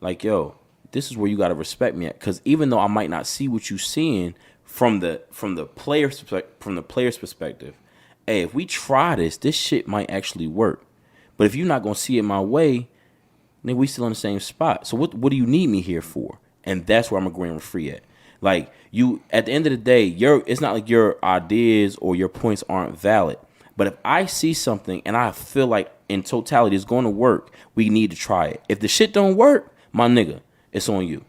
like, yo, this is where you got to respect me at. Because even though I might not see what you seeing from the player's perspective, hey, if we try this shit might actually work. But if you're not gonna see it my way, then we still in the same spot. So what do you need me here for? And that's where I'm agreeing with Free at. Like, you, at the end of the day, it's not like your ideas or your points aren't valid. But if I see something and I feel like in totality it's going to work, we need to try it. If the shit don't work, my nigga, it's on you.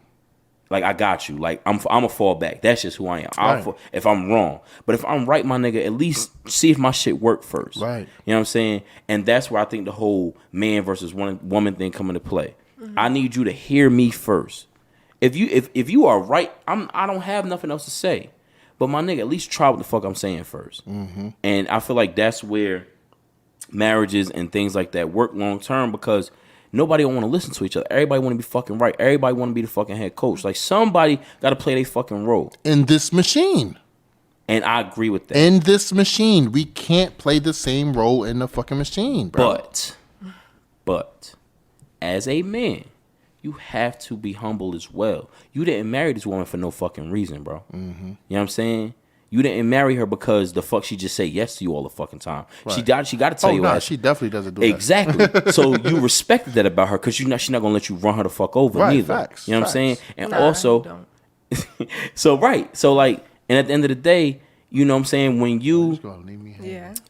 Like, I got you. Like, I'm a fall back. That's just who I am. Right. If I'm wrong. But if I'm right, my nigga, at least see if my shit work first. Right. You know what I'm saying? And that's where I think the whole man versus woman thing come into play. I need you to hear me first. If you are right, I don't have nothing else to say. But my nigga, at least try what the fuck I'm saying first. And I feel like that's where marriages and things like that work long term, because nobody want to listen to each other. Everybody want to be fucking right. Everybody want to be the fucking head coach. Like, somebody got to play their fucking role. In this machine. And I agree with that. In this machine. We can't play the same role in the fucking machine, bro. But, as a man, you have to be humble as well. You didn't marry this woman for no fucking reason, bro. You know what I'm saying? You didn't marry her because the fuck she just say yes to you all the fucking time. Right. She got to tell you. No, she definitely doesn't do that. Exactly. So you respected that about her, because she's not gonna let you run her the fuck over, right, neither. Facts, you know what I'm saying? And also, don't. so like, and at the end of the day, you know what I'm saying, when you,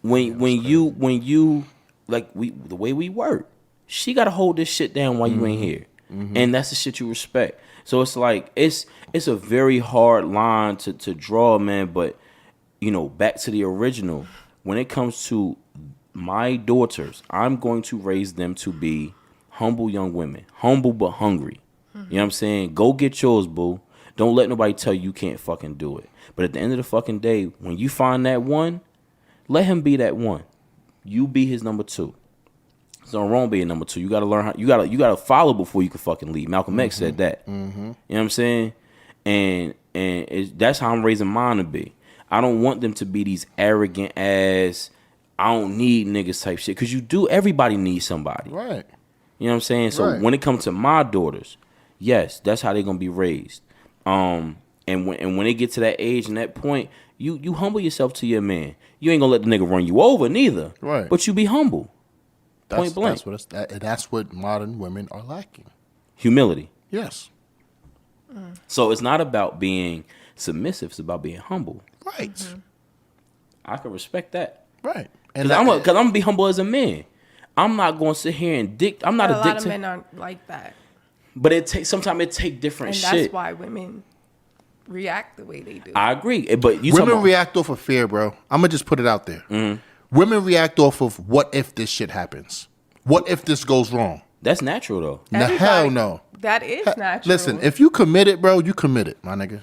when you like, the way we work, she got to hold this shit down while you ain't here, and that's the shit you respect. So it's like, it's a very hard line to draw, man. But, you know, back to the original, when it comes to my daughters, I'm going to raise them to be humble young women, humble but hungry. You know what I'm saying? Go get yours, boo. Don't let nobody tell you can't fucking do it. But at the end of the fucking day, when you find that one, let him be that one. You be his number two. It's not wrong being number two. You gotta learn how. You gotta follow before you can fucking lead. Malcolm X said that. You know what I'm saying? And that's how I'm raising mine to be. I don't want them to be these arrogant ass, I don't need niggas type shit. Because you do. Everybody needs somebody. Right. You know what I'm saying? So when it comes to my daughters, yes, that's how they're gonna be raised. And when they get to that age and that point, you humble yourself to your man. You ain't gonna let the nigga run you over neither. Right. But you be humble. Point blank. That's what modern women are lacking. Humility. Yes. So it's not about being submissive. It's about being humble. Right. I can respect that. Right. Because I'm gonna be humble as a man. I'm not going to sit here and I'm not a dictator. A lot of men aren't like that. But sometimes it takes different shit. And that's why women react the way they do. I agree. But women react off of fear, bro. I'm gonna just put it out there. Women react off of, what if this shit happens? What if this goes wrong? That's natural, though. Hell no. That is natural. Listen, if you committed, bro, you committed, my nigga.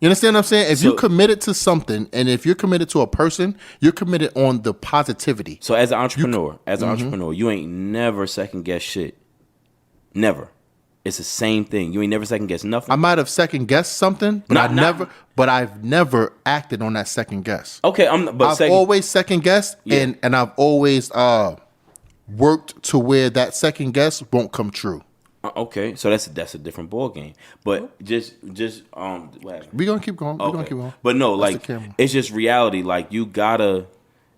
You understand what I'm saying? If you committed to something, and if you're committed to a person, you're committed on the positivity. So as an entrepreneur, you ain't never second guess shit. Never. It's the same thing. You ain't never second guess nothing. I might have second guessed something, but I've never acted on that second guess. Okay, I've always second guessed, and I've always worked to where that second guess won't come true. Okay, so that's a different ball game. But just what happened? We're gonna keep going. We're gonna keep going. But no, That's like the camera. it's just reality. Like you gotta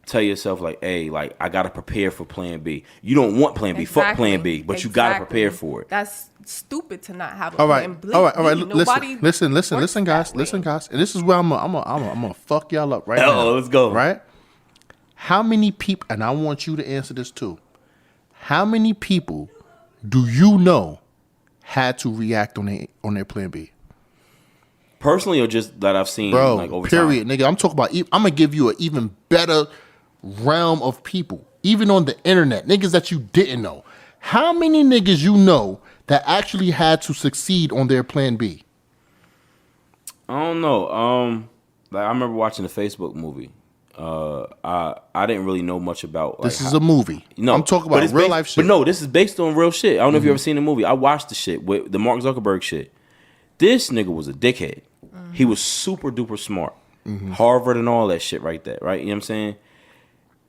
tell yourself, like, hey, like I gotta prepare for Plan B. You don't want Plan B, fuck Plan B, but you gotta prepare for it. That's stupid to not have a All right, plan B. all right. Nobody Listen, works guys, that way. listen, guys. And this is where I'm gonna fuck y'all up right now. Oh, let's go. Right? How many people? And I want you to answer this too. How many people do you know had to react on their Plan B? Personally, or just that I've seen, Bro, like over period, time. nigga. I'm talking about. I'm gonna give you an even better realm of people, even on the internet, niggas that you didn't know. How many niggas you know that actually had to succeed on their Plan B? I don't know. Like I remember watching the Facebook movie. I didn't really know much about. Like, This is a movie. No, I'm talking but about it's real based- life shit. But no, this is based on real shit. I don't know if you ever seen the movie. I watched the shit with the Mark Zuckerberg shit. This nigga was a dickhead. He was super duper smart. Harvard and all that shit right there, right? You know what I'm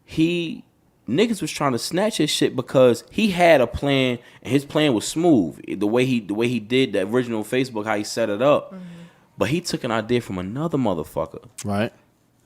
saying? Niggas was trying to snatch his shit because he had a plan and his plan was smooth. The way he did the original Facebook, how he set it up. But he took an idea from another motherfucker Right.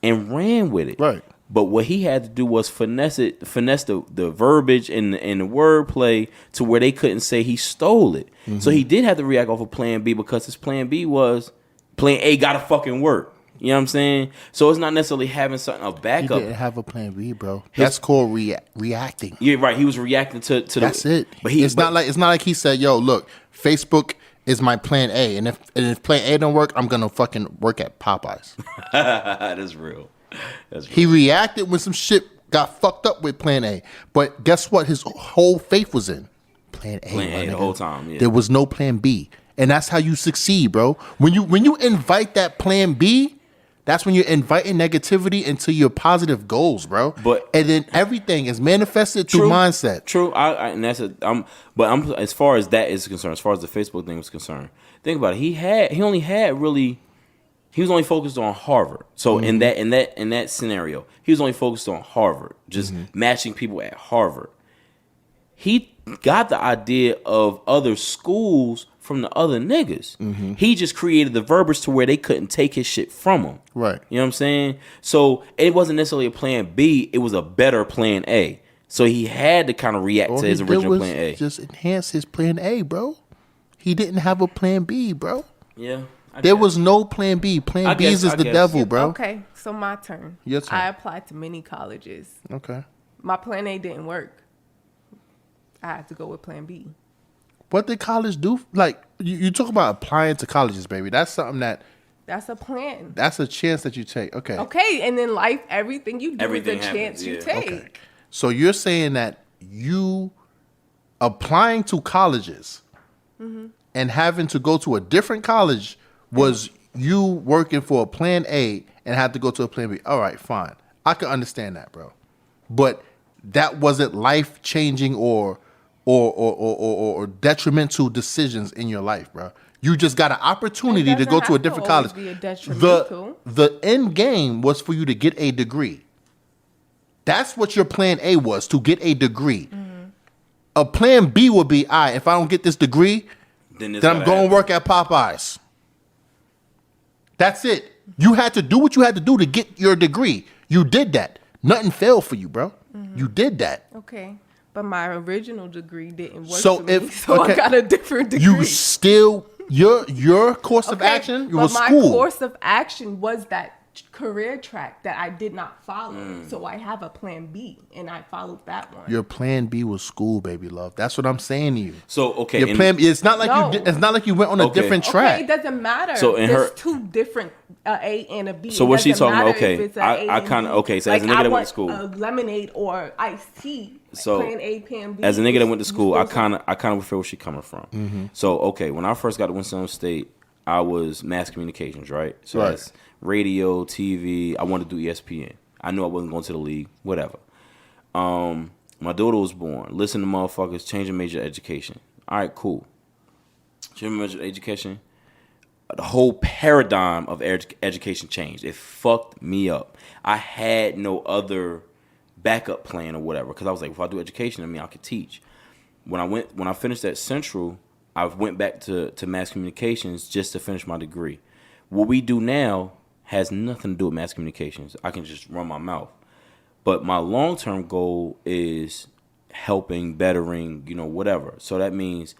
and ran with it. Right. But what he had to do was finesse the verbiage and the wordplay to where they couldn't say he stole it. So he did have to react off of Plan B because his Plan B was Plan A gotta fucking work. You know what I'm saying? So it's not necessarily having something a He backup. didn't have a Plan B, bro. That's called reacting. Yeah, right. He was reacting to That's it. But It's not like he said, "Yo, look, Facebook is my Plan A, and if Plan A don't work, I'm gonna fucking work at Popeyes." That's real. That's real. He reacted when some shit got fucked up with Plan A, but guess what? His whole faith was in Plan A. Plan my A the nigga. whole time. Yeah. There was no Plan B, and that's how you succeed, bro. When you invite that Plan B, that's when you're inviting negativity into your positive goals, bro. And then everything is manifested through mindset. True. And that's I'm as far as that is concerned, as far as the Facebook thing was concerned. Think about it. He was only focused on Harvard. So in that scenario, he was only focused on Harvard, just matching people at Harvard. He got the idea of other schools from the other niggas. He just created the verbiage to where they couldn't take his shit from him. Right. You know what I'm saying? So it wasn't necessarily a Plan B. It was a better Plan A. So he had to kind of react to his original Plan A. Just enhance his Plan A, bro. He didn't have a Plan B, bro. Yeah. There was no Plan B. Plan B is the devil, bro. Okay, so my turn. Your turn. I applied to many colleges. Okay. My Plan A didn't work. I had to go with Plan B. What did college do? Like, you talk about applying to colleges, baby. That's something That's a plan. that's a chance that you take. Okay. Okay, and in life, everything you do Everything is a happens, chance you yeah. take. Okay. So you're saying that you applying to colleges and having to go to a different college was you working for a Plan A and had to go to a Plan B. All right, fine. I can understand that, bro. But that wasn't life-changing or detrimental decisions in your life, bro. You just got an opportunity to go to a different college. Be a detrimental. The end game was for you to get a degree. That's what your Plan A was, to get a degree. A Plan B would be, all right, if I don't get this degree, then I'm going to work at Popeyes. That's it. You had to do what you had to do to get your degree. You did that. Nothing failed for you, bro. You did that. Okay. But my original degree didn't work So for me, if- so okay. I got a different degree. You still, your course of action, it was but school. my course of action was that career track that I did not follow. So I have a Plan B, and I followed that one. Your Plan B was school, baby love. That's what I'm saying to you. So okay. Your Plan B. It's not like No. it's not like you went on a Okay. different Okay, track. it doesn't matter. So in There's her- two different A and a B. So It what she doesn't talking about? matter Okay. if it's a I A and kinda- B. okay, so as a nigga I that went want to school. a lemonade or iced tea. So, Plan A, Plan B. As a nigga that went to school, I You feel kind of feel where she coming from. So okay, when I first got to Winston State, I was mass communications, right? So Right. that's radio, TV. I wanted to do ESPN. I knew I wasn't going to the league. Whatever. My daughter was born. Listen to motherfuckers changing major education. All right, cool. Changing major education. The whole paradigm of education changed. It fucked me up. I had no other backup plan or whatever because I was like, if I do education, I mean, I could teach. When I finished at Central, I went back to mass communications just to finish my degree. What we do now has nothing to do with mass communications. I can just run my mouth. But my long-term goal is helping, bettering, whatever. So that means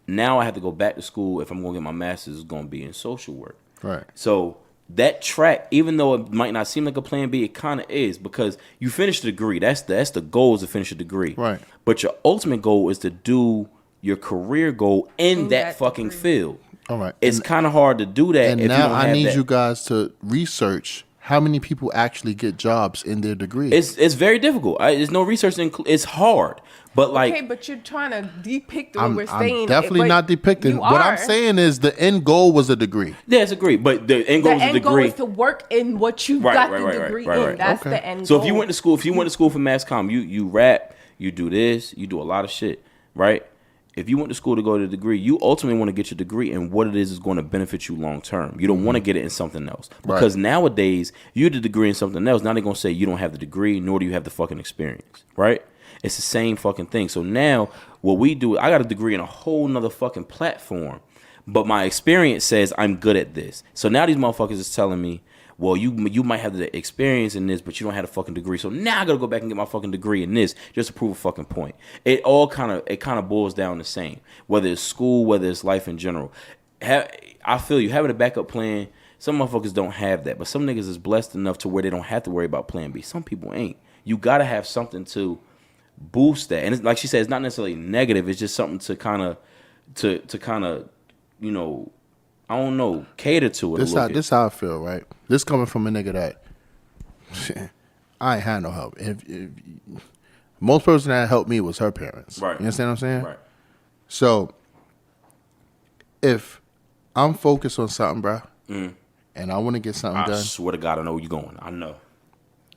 now I have to go back to school. If I'm going to get my master's, it's going to be in social work. Right. So that track, even though it might not seem like a plan B, it kind of is, because you finish the degree. That's the goal, is to finish a degree. Right. But your ultimate goal is to do your career goal in that fucking degree. field. All right. It's kind of hard to do that. And if now you don't I have need that. you guys to research how many people actually get jobs in their degree. It's very difficult. There's no research. It's hard. But like, Okay, but you're trying to depict what I'm we're saying. definitely but not depicting. you What I'm are. saying is the end goal was a degree. yeah, it's agreed. But the end goal The is a end goal degree. is to work in what you Right, got right, the right, degree right, in. right. That's Okay. the end So goal. if you went to school for mass comm, you rap, you do this, you do a lot of shit, right? If you went to school to go to the degree, you ultimately want to get your degree in what it is going to benefit you long term. You don't want to get it in something else. Because nowadays, you did a degree in something else. Now they're going to say you don't have the degree, nor do you have the fucking experience, right? It's the same fucking thing. So now what we do, I got a degree in a whole nother fucking platform, but my experience says I'm good at this. So now these motherfuckers is telling me, well, you might have the experience in this, but you don't have a fucking degree. So now I gotta go back and get my fucking degree in this just to prove a fucking point. It kind of boils down the same. Whether it's school, whether it's life in general. I feel you having a backup plan. Some motherfuckers don't have that, but some niggas is blessed enough to where they don't have to worry about plan B. Some people ain't. You gotta have something to boost that, and it's, like she said, it's not necessarily negative. It's just something to kind of, I don't know, cater to it. This how I feel, right? This coming from a nigga that I ain't had no help. If most person that helped me was her parents. Right. You understand what I'm saying? Right. So if I'm focused on something, bro, and I want to get something I done, swear to God, I know where you're going. I know.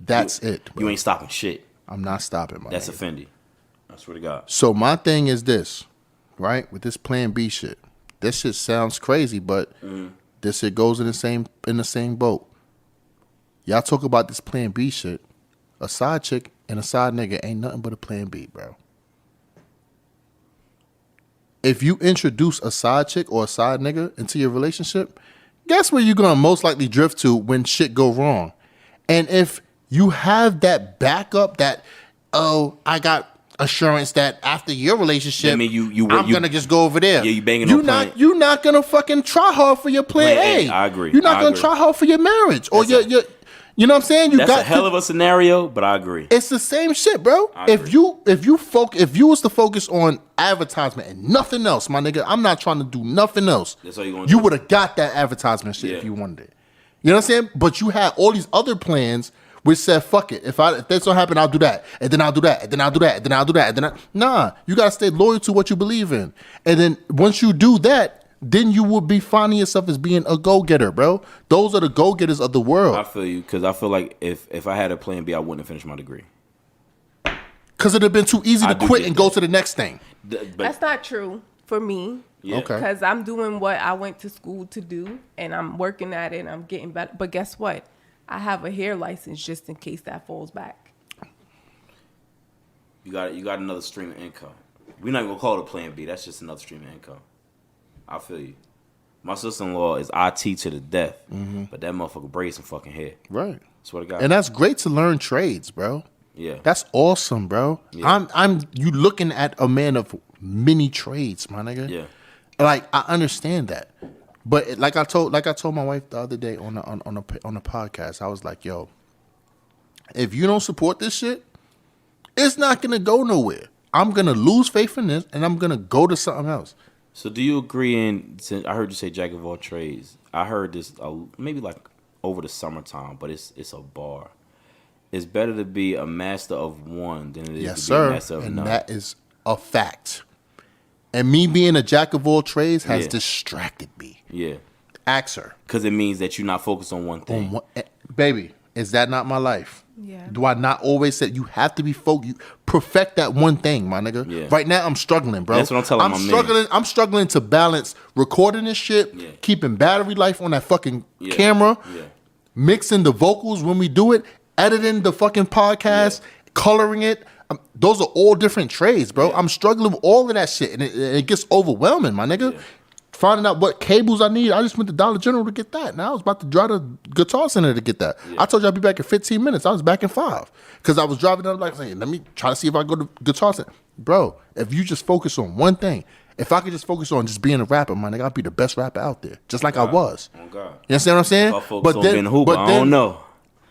that's it. Bro. You ain't stopping shit. I'm not stopping, my That's nigga. offending. I swear to God. So my thing is this, right? With this plan B shit. This shit sounds crazy, but this shit goes in the same boat. Y'all talk about this plan B shit. A side chick and a side nigga ain't nothing but a plan B, bro. If you introduce a side chick or a side nigga into your relationship, guess where you're gonna most likely drift to when shit go wrong. And if you have that backup, that I got assurance that after your relationship, I mean, I'm gonna just go over there. Yeah, you banging You're on not. plan- You're not gonna fucking try hard for your plan Plan A. I agree. You're not I gonna agree. try hard for your marriage or That's your. You know what I'm saying? That's a hell of a scenario, but I agree. It's the same shit, bro. I If agree. if you was to focus on advertisement and nothing else, my nigga, I'm not trying to do nothing else. That's all you gonna You do. would have got that advertisement shit Yeah. if you wanted it. You know what I'm saying? But you had all these other plans which said, fuck it. If this don't happen, I'll do that. And then I'll do that. And then I'll do that. And then I'll do that. And then nah, you gotta stay loyal to what you believe in. And then once you do that, then you will be finding yourself as being a go-getter, bro. Those are the go-getters of the world. I feel you, because I feel like if I had a plan B, I wouldn't have finished my degree. Because it'd have been too easy I to do quit get and that. go to the next thing. But That's not true for me. yeah. Okay. Because I'm doing what I went to school to do, and I'm working at it, and I'm getting better. But guess what? I have a hair license just in case that falls back. You got another stream of income. We're not gonna call it a plan B. That's just another stream of income. I feel you. My sister-in-law is IT to the death, but that motherfucker braids some fucking hair. Right. Swear to God. And that's great to learn trades, bro. Yeah. That's awesome, bro. Yeah. I'm you looking at a man of many trades, my nigga. Yeah. Like I understand that. But like I told my wife the other day on a podcast, I was like, yo, if you don't support this shit, it's not gonna go nowhere. I'm gonna lose faith in this and I'm gonna go to something else. So do you agree since I heard you say jack of all trades, I heard this maybe like over the summertime, but it's a bar. It's better to be a master of one than it is Yes, to be a sir. master of And none. that is a fact. And me being a jack of all trades has Yeah. distracted me. Yeah. Ask her. Because it means that you're not focused on one thing. Baby, is that not my life? Yeah. Do I not always say you have to be focused? Perfect that one thing, my nigga. Yeah. Right now, I'm struggling, bro. That's what I'm telling my man. struggling. I'm struggling to balance recording this shit, Yeah. keeping battery life on that fucking Yeah. camera, Yeah. mixing the vocals when we do it, editing the fucking podcast, coloring it, those are all different trades, bro. Yeah. I'm struggling with all of that shit, and it gets overwhelming, my nigga. Yeah. Finding out what cables I need, I just went to Dollar General to get that. Now I was about to drive to Guitar Center to get that. Yeah. I told you I'd be back in 15 minutes. I was back in 5 because I was driving down like saying, let me try to see if I go to Guitar Center. Bro, if you just focus on one thing, if I could just focus on just being a rapper, my nigga, I'd be the best rapper out there, just like I was. Oh God. You understand what I'm saying? If I focus on being a hooper, I don't know.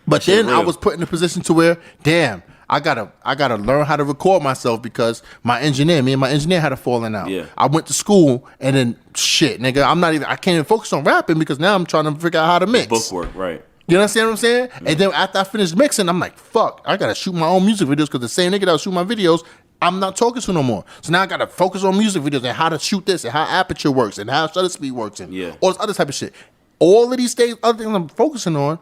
But shit then I real. was put in a position to where, damn, I gotta learn how to record myself because me and my engineer had a falling out. Yeah. I went to school and then shit, nigga, I can't even focus on rapping because now I'm trying to figure out how to mix. Book work, right? You understand what I'm saying? And then after I finished mixing, I'm like, fuck, I gotta shoot my own music videos because the same nigga that was shooting my videos, I'm not talking to no more. So now I gotta focus on music videos and how to shoot this and how aperture works and how shutter speed works and all this other type of shit. All of these things, other things I'm focusing on,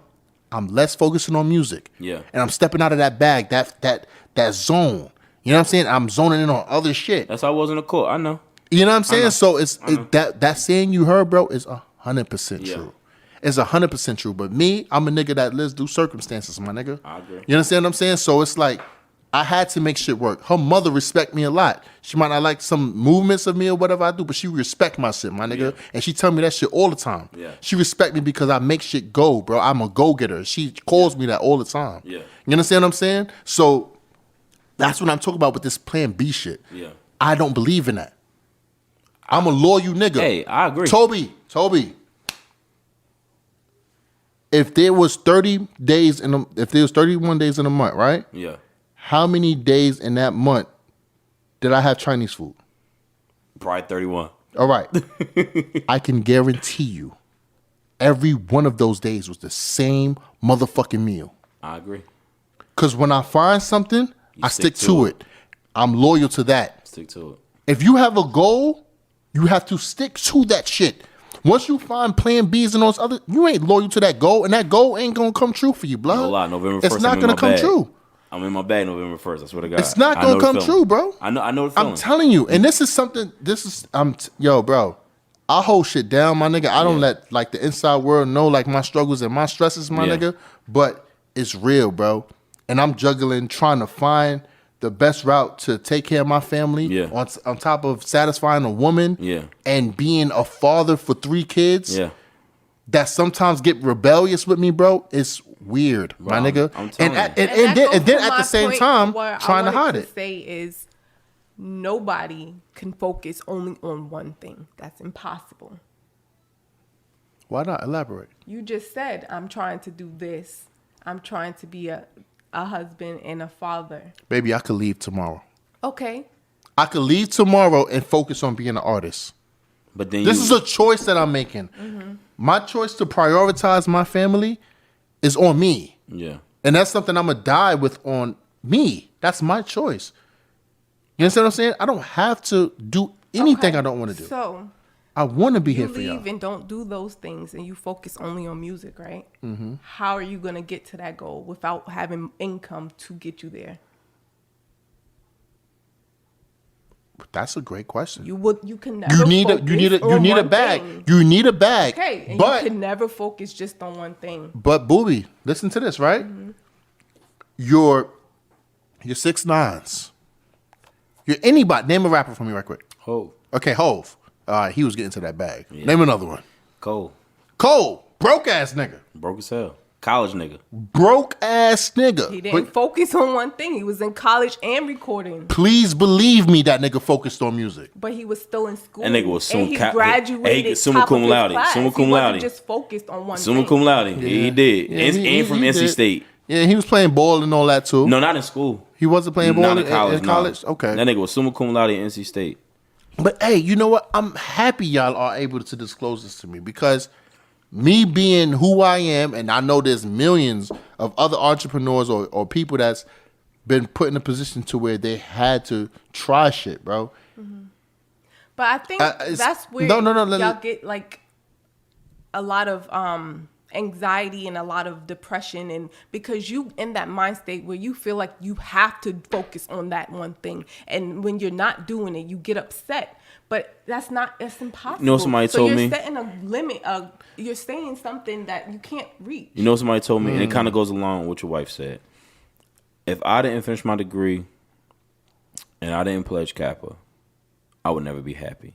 I'm less focusing on music. Yeah. And I'm stepping out of that bag, that zone. You know what I'm saying? I'm zoning in on other shit. That's how I was in the court. I know. You know what I'm saying? So that saying you heard, bro, is 100% true. It's 100% true. But me, I'm a nigga that lives through circumstances, my nigga. I agree. You understand what I'm saying? So it's like I had to make shit work. Her mother respect me a lot. She might not like some movements of me or whatever I do, but she respect my shit, my nigga. Yeah. And she tell me that shit all the time. Yeah. She respect me because I make shit go, bro. I'm a go-getter. She calls me that all the time. Yeah. You understand what I'm saying? So that's what I'm talking about with this Plan B shit. Yeah. I don't believe in that. I'm a loyal nigga. Hey, I agree. Toby. If there was 31 days in a month, right? Yeah. How many days in that month did I have Chinese food? Probably 31. All right. I can guarantee you every one of those days was the same motherfucking meal. I agree. Because when I find something, I stick to it. I'm loyal to that. Stick to it. If you have a goal, you have to stick to that shit. Once you find Plan Bs and those other, you ain't loyal to that goal, and that goal ain't gonna come true for you, blood. No lie, November 1st. It's not I'm in gonna my come bag. true. I'm in my bag November 1st. I swear to God. It's not I gonna know the come feeling. true, bro. I know the feeling. I'm telling you, and this is something. Yo, bro. I hold shit down, my nigga. I don't let like the inside world know like my struggles and my stresses, my Yeah. nigga. But it's real, bro. And I'm juggling, trying to find the best route to take care of my family. Yeah. On top of satisfying a woman. Yeah. And being a father for 3 kids. Yeah. That sometimes get rebellious with me, bro. It's weird, my Bro, nigga. I'm telling you. And that then goes to at my the same point time, where trying to I wanted hide it. Say is nobody can focus only on one thing. That's impossible. Why not elaborate? You just said I'm trying to do this. I'm trying to be a husband and a father. Baby, I could leave tomorrow. Okay. I could leave tomorrow and focus on being an artist. But then This is a choice that I'm making. Mm-hmm. My choice to prioritize my family is on me. Yeah. And that's something I'm going to die with on me. That's my choice. You understand what I'm saying? I don't have to do anything Okay. I don't want to do. So I want to be you here for y'all. leave and don't do those things and you focus only on music, right? Mm-hmm. How are you going to get to that goal without having income to get you there? That's a great question. You can never You need a focus bag. on one thing. You need a bag. Okay, and but you can never focus just on one thing. But booby, listen to this, right? You're 6'9". You're anybody. Name a rapper for me right quick. Hove. Okay, Hove. He was getting to that bag. Name another one. Cole. Broke ass nigga. Broke as hell. College nigga. Broke ass nigga. He didn't But focus on one thing. He was in college and recording, please believe me, that nigga focused on music. but he was still in school. That nigga was and he graduated summa top cum of his laude. class. Summa cum He wasn't laude. just focused on one Summa thing. cum laude. He did. Yeah, and from he NC did. State. Yeah, he was playing ball and all that too. No, not in school. He wasn't playing ball Not in in college. college? No. Okay. That nigga was summa cum laude at NC State. But hey, you know what? I'm happy y'all are able to disclose this to me because me being who I am, and I know there's millions of other entrepreneurs or people that's been put in a position to where they had to try shit, bro. But I think it's- that's where no, y'all get like a lot of anxiety and a lot of depression, and because you in that mind state where you feel like you have to focus on that one thing, and when you're not doing it, you get upset. But that's impossible. You know, somebody so told you're me- setting a limit. You're saying something that you can't reach. You know what somebody told me? And it kind of goes along with what your wife said. If I didn't finish my degree I didn't pledge Kappa, I would never be happy.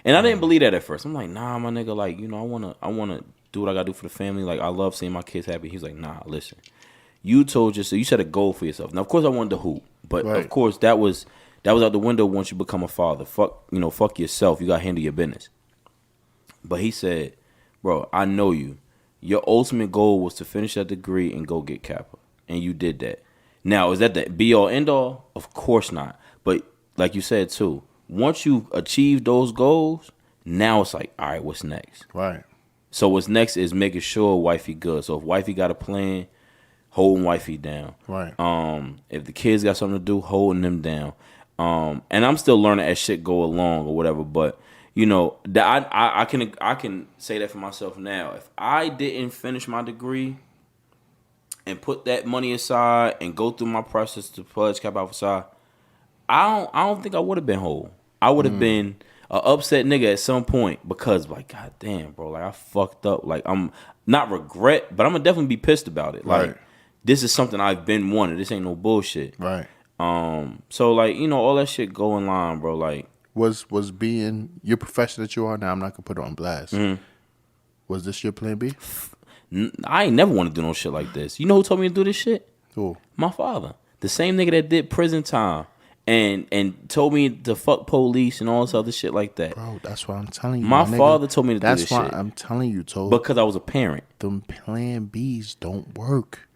And I didn't believe that at first. I'm like, nah, my nigga, like, you know, I wanna do what I gotta do for the family. Like, I love seeing my kids happy. He's like, nah, listen. You told yourself, you set a goal for yourself. Now, of course, I wanted to hoop, but of course, that was out the window once you become a father. Fuck yourself. You gotta handle your business. But he said, bro, I know you. Your ultimate goal was to finish that degree and go get Kappa, and you did that. Now, is that the be all end all? Of course not. But like you said too, once you've achieved those goals, now it's like, all right, what's next? Right. So what's next is making sure wifey good. So if wifey got a plan, holding wifey down. Right. If the kids got something to do, holding them down. And I'm still learning as shit go along or whatever. But you know, that I can say that for myself now. If I didn't finish my degree and put that money aside and go through my process to pledge Kappa Alpha Psi, I don't think I would have been whole. I would have been an upset nigga at some point because, like, god damn, bro, like I fucked up. Like, I'm not regret, but I'm gonna definitely be pissed about it. Like, this is something I've been wanting. This ain't no bullshit. Right. So like, you know, all that shit go in line, bro. Like, Was being your profession that you are now, I'm not gonna put it on blast. Was this your plan B? I ain't never want to do no shit like this. You know who told me to do this shit? Who? My father. The same nigga that did prison time and told me to fuck police and all this other shit like that. Bro, that's why I'm telling you. My father told me to do this shit. That's why I'm telling you, Toad. Because I was a parent. Them plan Bs don't work.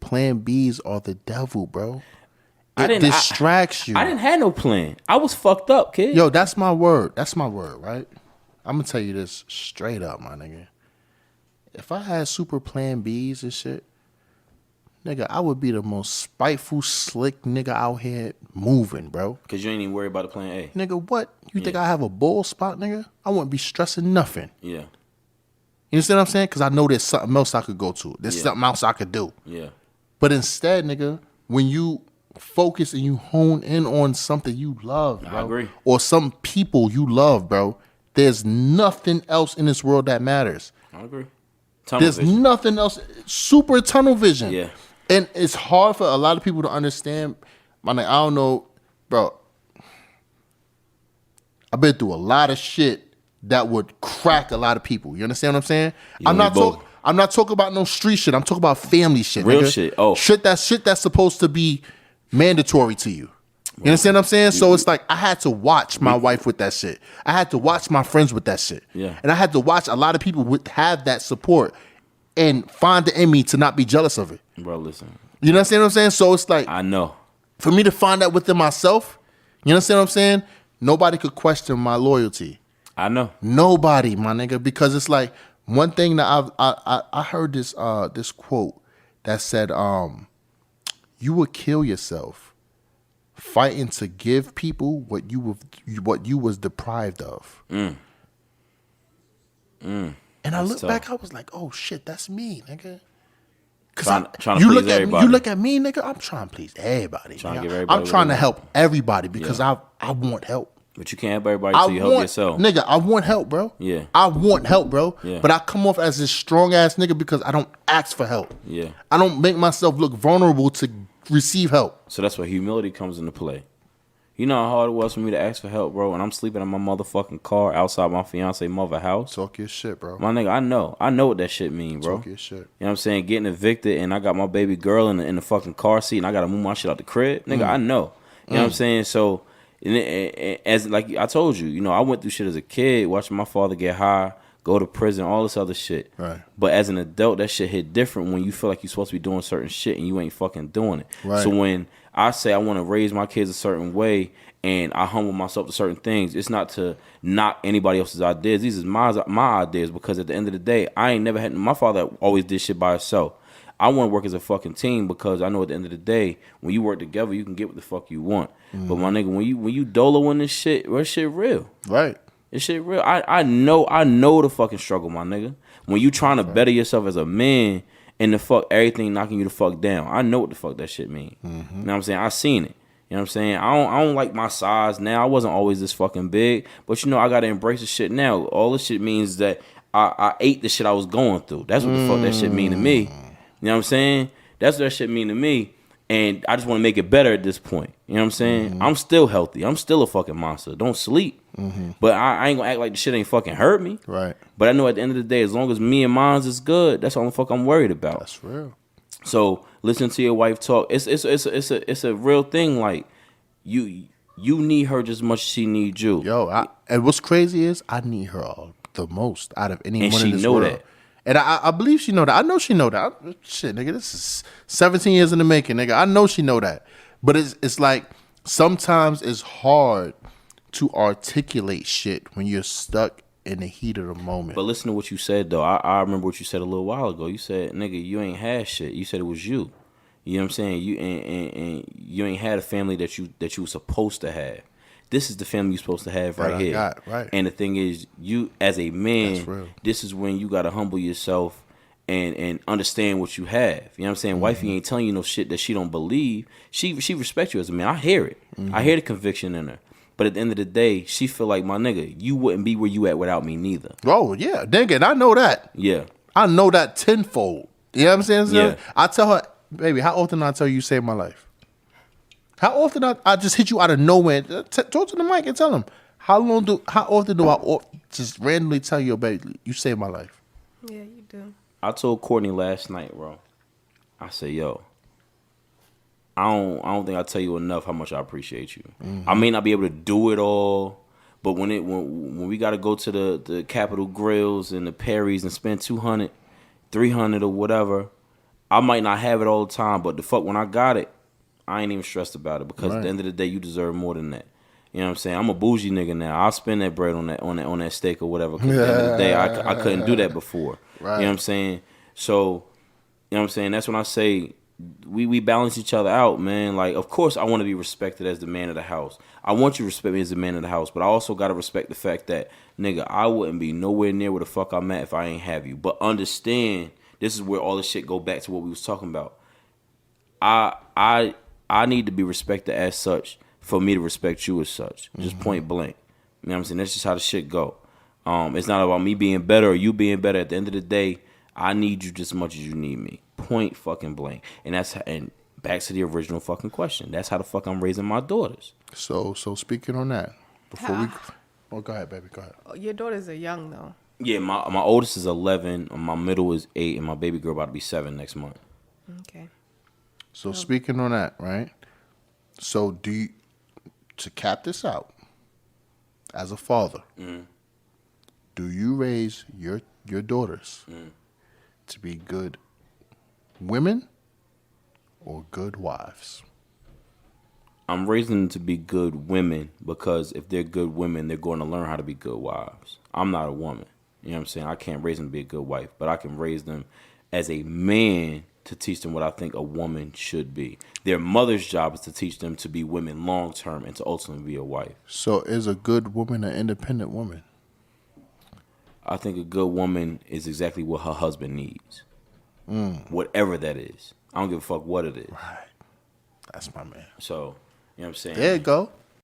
Plan Bs are the devil, bro. It distracts you. I didn't have no plan. I was fucked up, kid. Yo, that's my word. That's my word, right? I'm gonna tell you this straight up, my nigga. If I had super plan Bs and shit, nigga, I would be the most spiteful, slick nigga out here moving, bro. Because you ain't even worried about the plan A. Nigga, what? You think I have a bald spot, nigga? I wouldn't be stressing nothing. Yeah. You understand what I'm saying? Because I know there's something else I could go to. There's something else I could do. Yeah. But instead, nigga, when you focus and you hone in on something you love, bro, I agree. or some people you love, bro, there's nothing else in this world that matters. I agree. There's nothing else. Super tunnel vision. Yeah. And it's hard for a lot of people to understand. I don't know, bro. I've been through a lot of shit that would crack a lot of people. You understand what I'm saying? I'm not talking about no street shit. I'm talking about family shit. Real nigga. shit. Oh. Shit that's supposed to be mandatory to you. You understand what I'm saying? So it's like I had to watch my wife with that shit. I had to watch my friends with that shit. Yeah. And I had to watch a lot of people have that support and find it in me to not be jealous of it. Bro, listen. You understand what I'm saying? So it's like, I know. for me to find that within myself, you understand what I'm saying? Nobody could question my loyalty. I know. Nobody, my nigga, because it's like one thing that I heard this quote that said, you would kill yourself fighting to give people what you was deprived of. And I look back, I was like, oh shit, that's me, nigga. Trying to you please look at everybody. you look at me, nigga. I'm trying to please everybody. Trying to nigga. give everybody I'm trying to what they help everybody because I want help. But you can't help everybody until you help yourself. Nigga, I want help, bro. Yeah. I want help, bro. Yeah. But I come off as this strong ass nigga because I don't ask for help. Yeah. I don't make myself look vulnerable to receive help. So that's where humility comes into play. You know how hard it was for me to ask for help, bro, and I'm sleeping in my motherfucking car outside my fiance mother house. Talk your shit, bro. My nigga, I know what that shit mean, bro. Talk your shit. You know what I'm saying? Getting evicted and I got my baby girl in the fucking car seat and I gotta move my shit out the crib. Nigga, I know. You know what I'm saying? So, as like I told you, you know, I went through shit as a kid, watching my father get high, go to prison, all this other shit. Right. But as an adult, that shit hit different when you feel like you're supposed to be doing certain shit and you ain't fucking doing it. Right. So when I say I want to raise my kids a certain way and I humble myself to certain things, it's not to knock anybody else's ideas. These is my ideas because at the end of the day, I ain't never had. My father always did shit by himself. I want to work as a fucking team because I know at the end of the day, when you work together, you can get what the fuck you want. But my nigga, when you dolo in this shit, that shit real. Right. This shit real. I know the fucking struggle, my nigga. When you trying to better yourself as a man and the fuck everything knocking you the fuck down, I know what the fuck that shit mean. You know what I'm saying? I seen it. You know what I'm saying? I don't like my size now. I wasn't always this fucking big, but you know I gotta embrace the shit now. All this shit means that I ate the shit I was going through. That's what the fuck that shit mean to me. You know what I'm saying? That's what that shit mean to me. And I just want to make it better at this point. You know what I'm saying? Mm-hmm. I'm still healthy. I'm still a fucking monster. Don't sleep. But I ain't gonna act like the shit ain't fucking hurt me. Right. But I know at the end of the day, as long as me and mine is good, that's all the fuck I'm worried about. That's real. So listen to your wife talk. It's a real thing. Like you need her just as much as she needs you. Yo, and what's crazy is I need her the most out of anyone And she in this know world. that. And I believe she know that. I know she know that. Shit, nigga, this is 17 years in the making, nigga. I know she know that. But it's like sometimes it's hard to articulate shit when you're stuck in the heat of the moment. But listen to what you said though. I remember what you said a little while ago. You said, "Nigga, you ain't had shit." You said it was you. You know what I'm saying? You and you ain't had a family that you were supposed to have. This is the family you're supposed to have That right I here. got, right. And the thing is, you as a That's man, real. this is when you gotta humble yourself and understand what you have. You know what I'm saying? Wifey ain't telling you no shit that she don't believe. She respects you as a man. I hear it. I hear the conviction in her. But at the end of the day, she feel like, my nigga, you wouldn't be where you at without me neither. Oh, yeah. Nigga, and I know that. Yeah. I know that tenfold. You know what I'm saying? Yeah. I tell her, baby, how often I tell you saved my life? How often I just hit you out of nowhere? Talk to the mic and tell him. How often do I just randomly tell you, baby, you saved my life? Yeah, you do. I told Courtney last night, bro. I said, yo, I don't think I tell you enough how much I appreciate you. I may not be able to do it all, but when we got to go to the Capitol Grills and the Perry's and spend $200, $300 or whatever, I might not have it all the time, but the fuck when I got it, I ain't even stressed about it because at the end of the day, you deserve more than that. You know what I'm saying? I'm a bougie nigga now. I'll spend that bread on that steak or whatever. Because at the end of the day, I couldn't do that before. Right. You know what I'm saying? So, you know what I'm saying? That's when I say we balance each other out, man. Like, of course, I want to be respected as the man of the house. I want you to respect me as the man of the house, but I also got to respect the fact that, nigga, I wouldn't be nowhere near where the fuck I'm at if I ain't have you. But understand, this is where all this shit go back to what we was talking about. I need to be respected as such for me to respect you as such. Just point blank. You know what I'm saying? That's just how the shit go. It's not about me being better or you being better. At the end of the day, I need you just as much as you need me. Point fucking blank. And back to the original fucking question. That's how the fuck I'm raising my daughters. So speaking on that, go ahead, baby, go ahead. Your daughters are young though. Yeah, my oldest is 11, my middle is 8, and my baby girl about to be 7 next month. Okay. So speaking on that, right? So to cap this out, as a father, do you raise your daughters to be good women or good wives? I'm raising them to be good women because if they're good women, they're going to learn how to be good wives. I'm not a woman. You know what I'm saying? I can't raise them to be a good wife, but I can raise them as a man to teach them what I think a woman should be. Their mother's job is to teach them to be women long term and to ultimately be a wife. So is a good woman an independent woman? I think a good woman is exactly what her husband needs. Whatever that is. I don't give a fuck what it is. Right. That's my man. So, you know what I'm saying? There you go.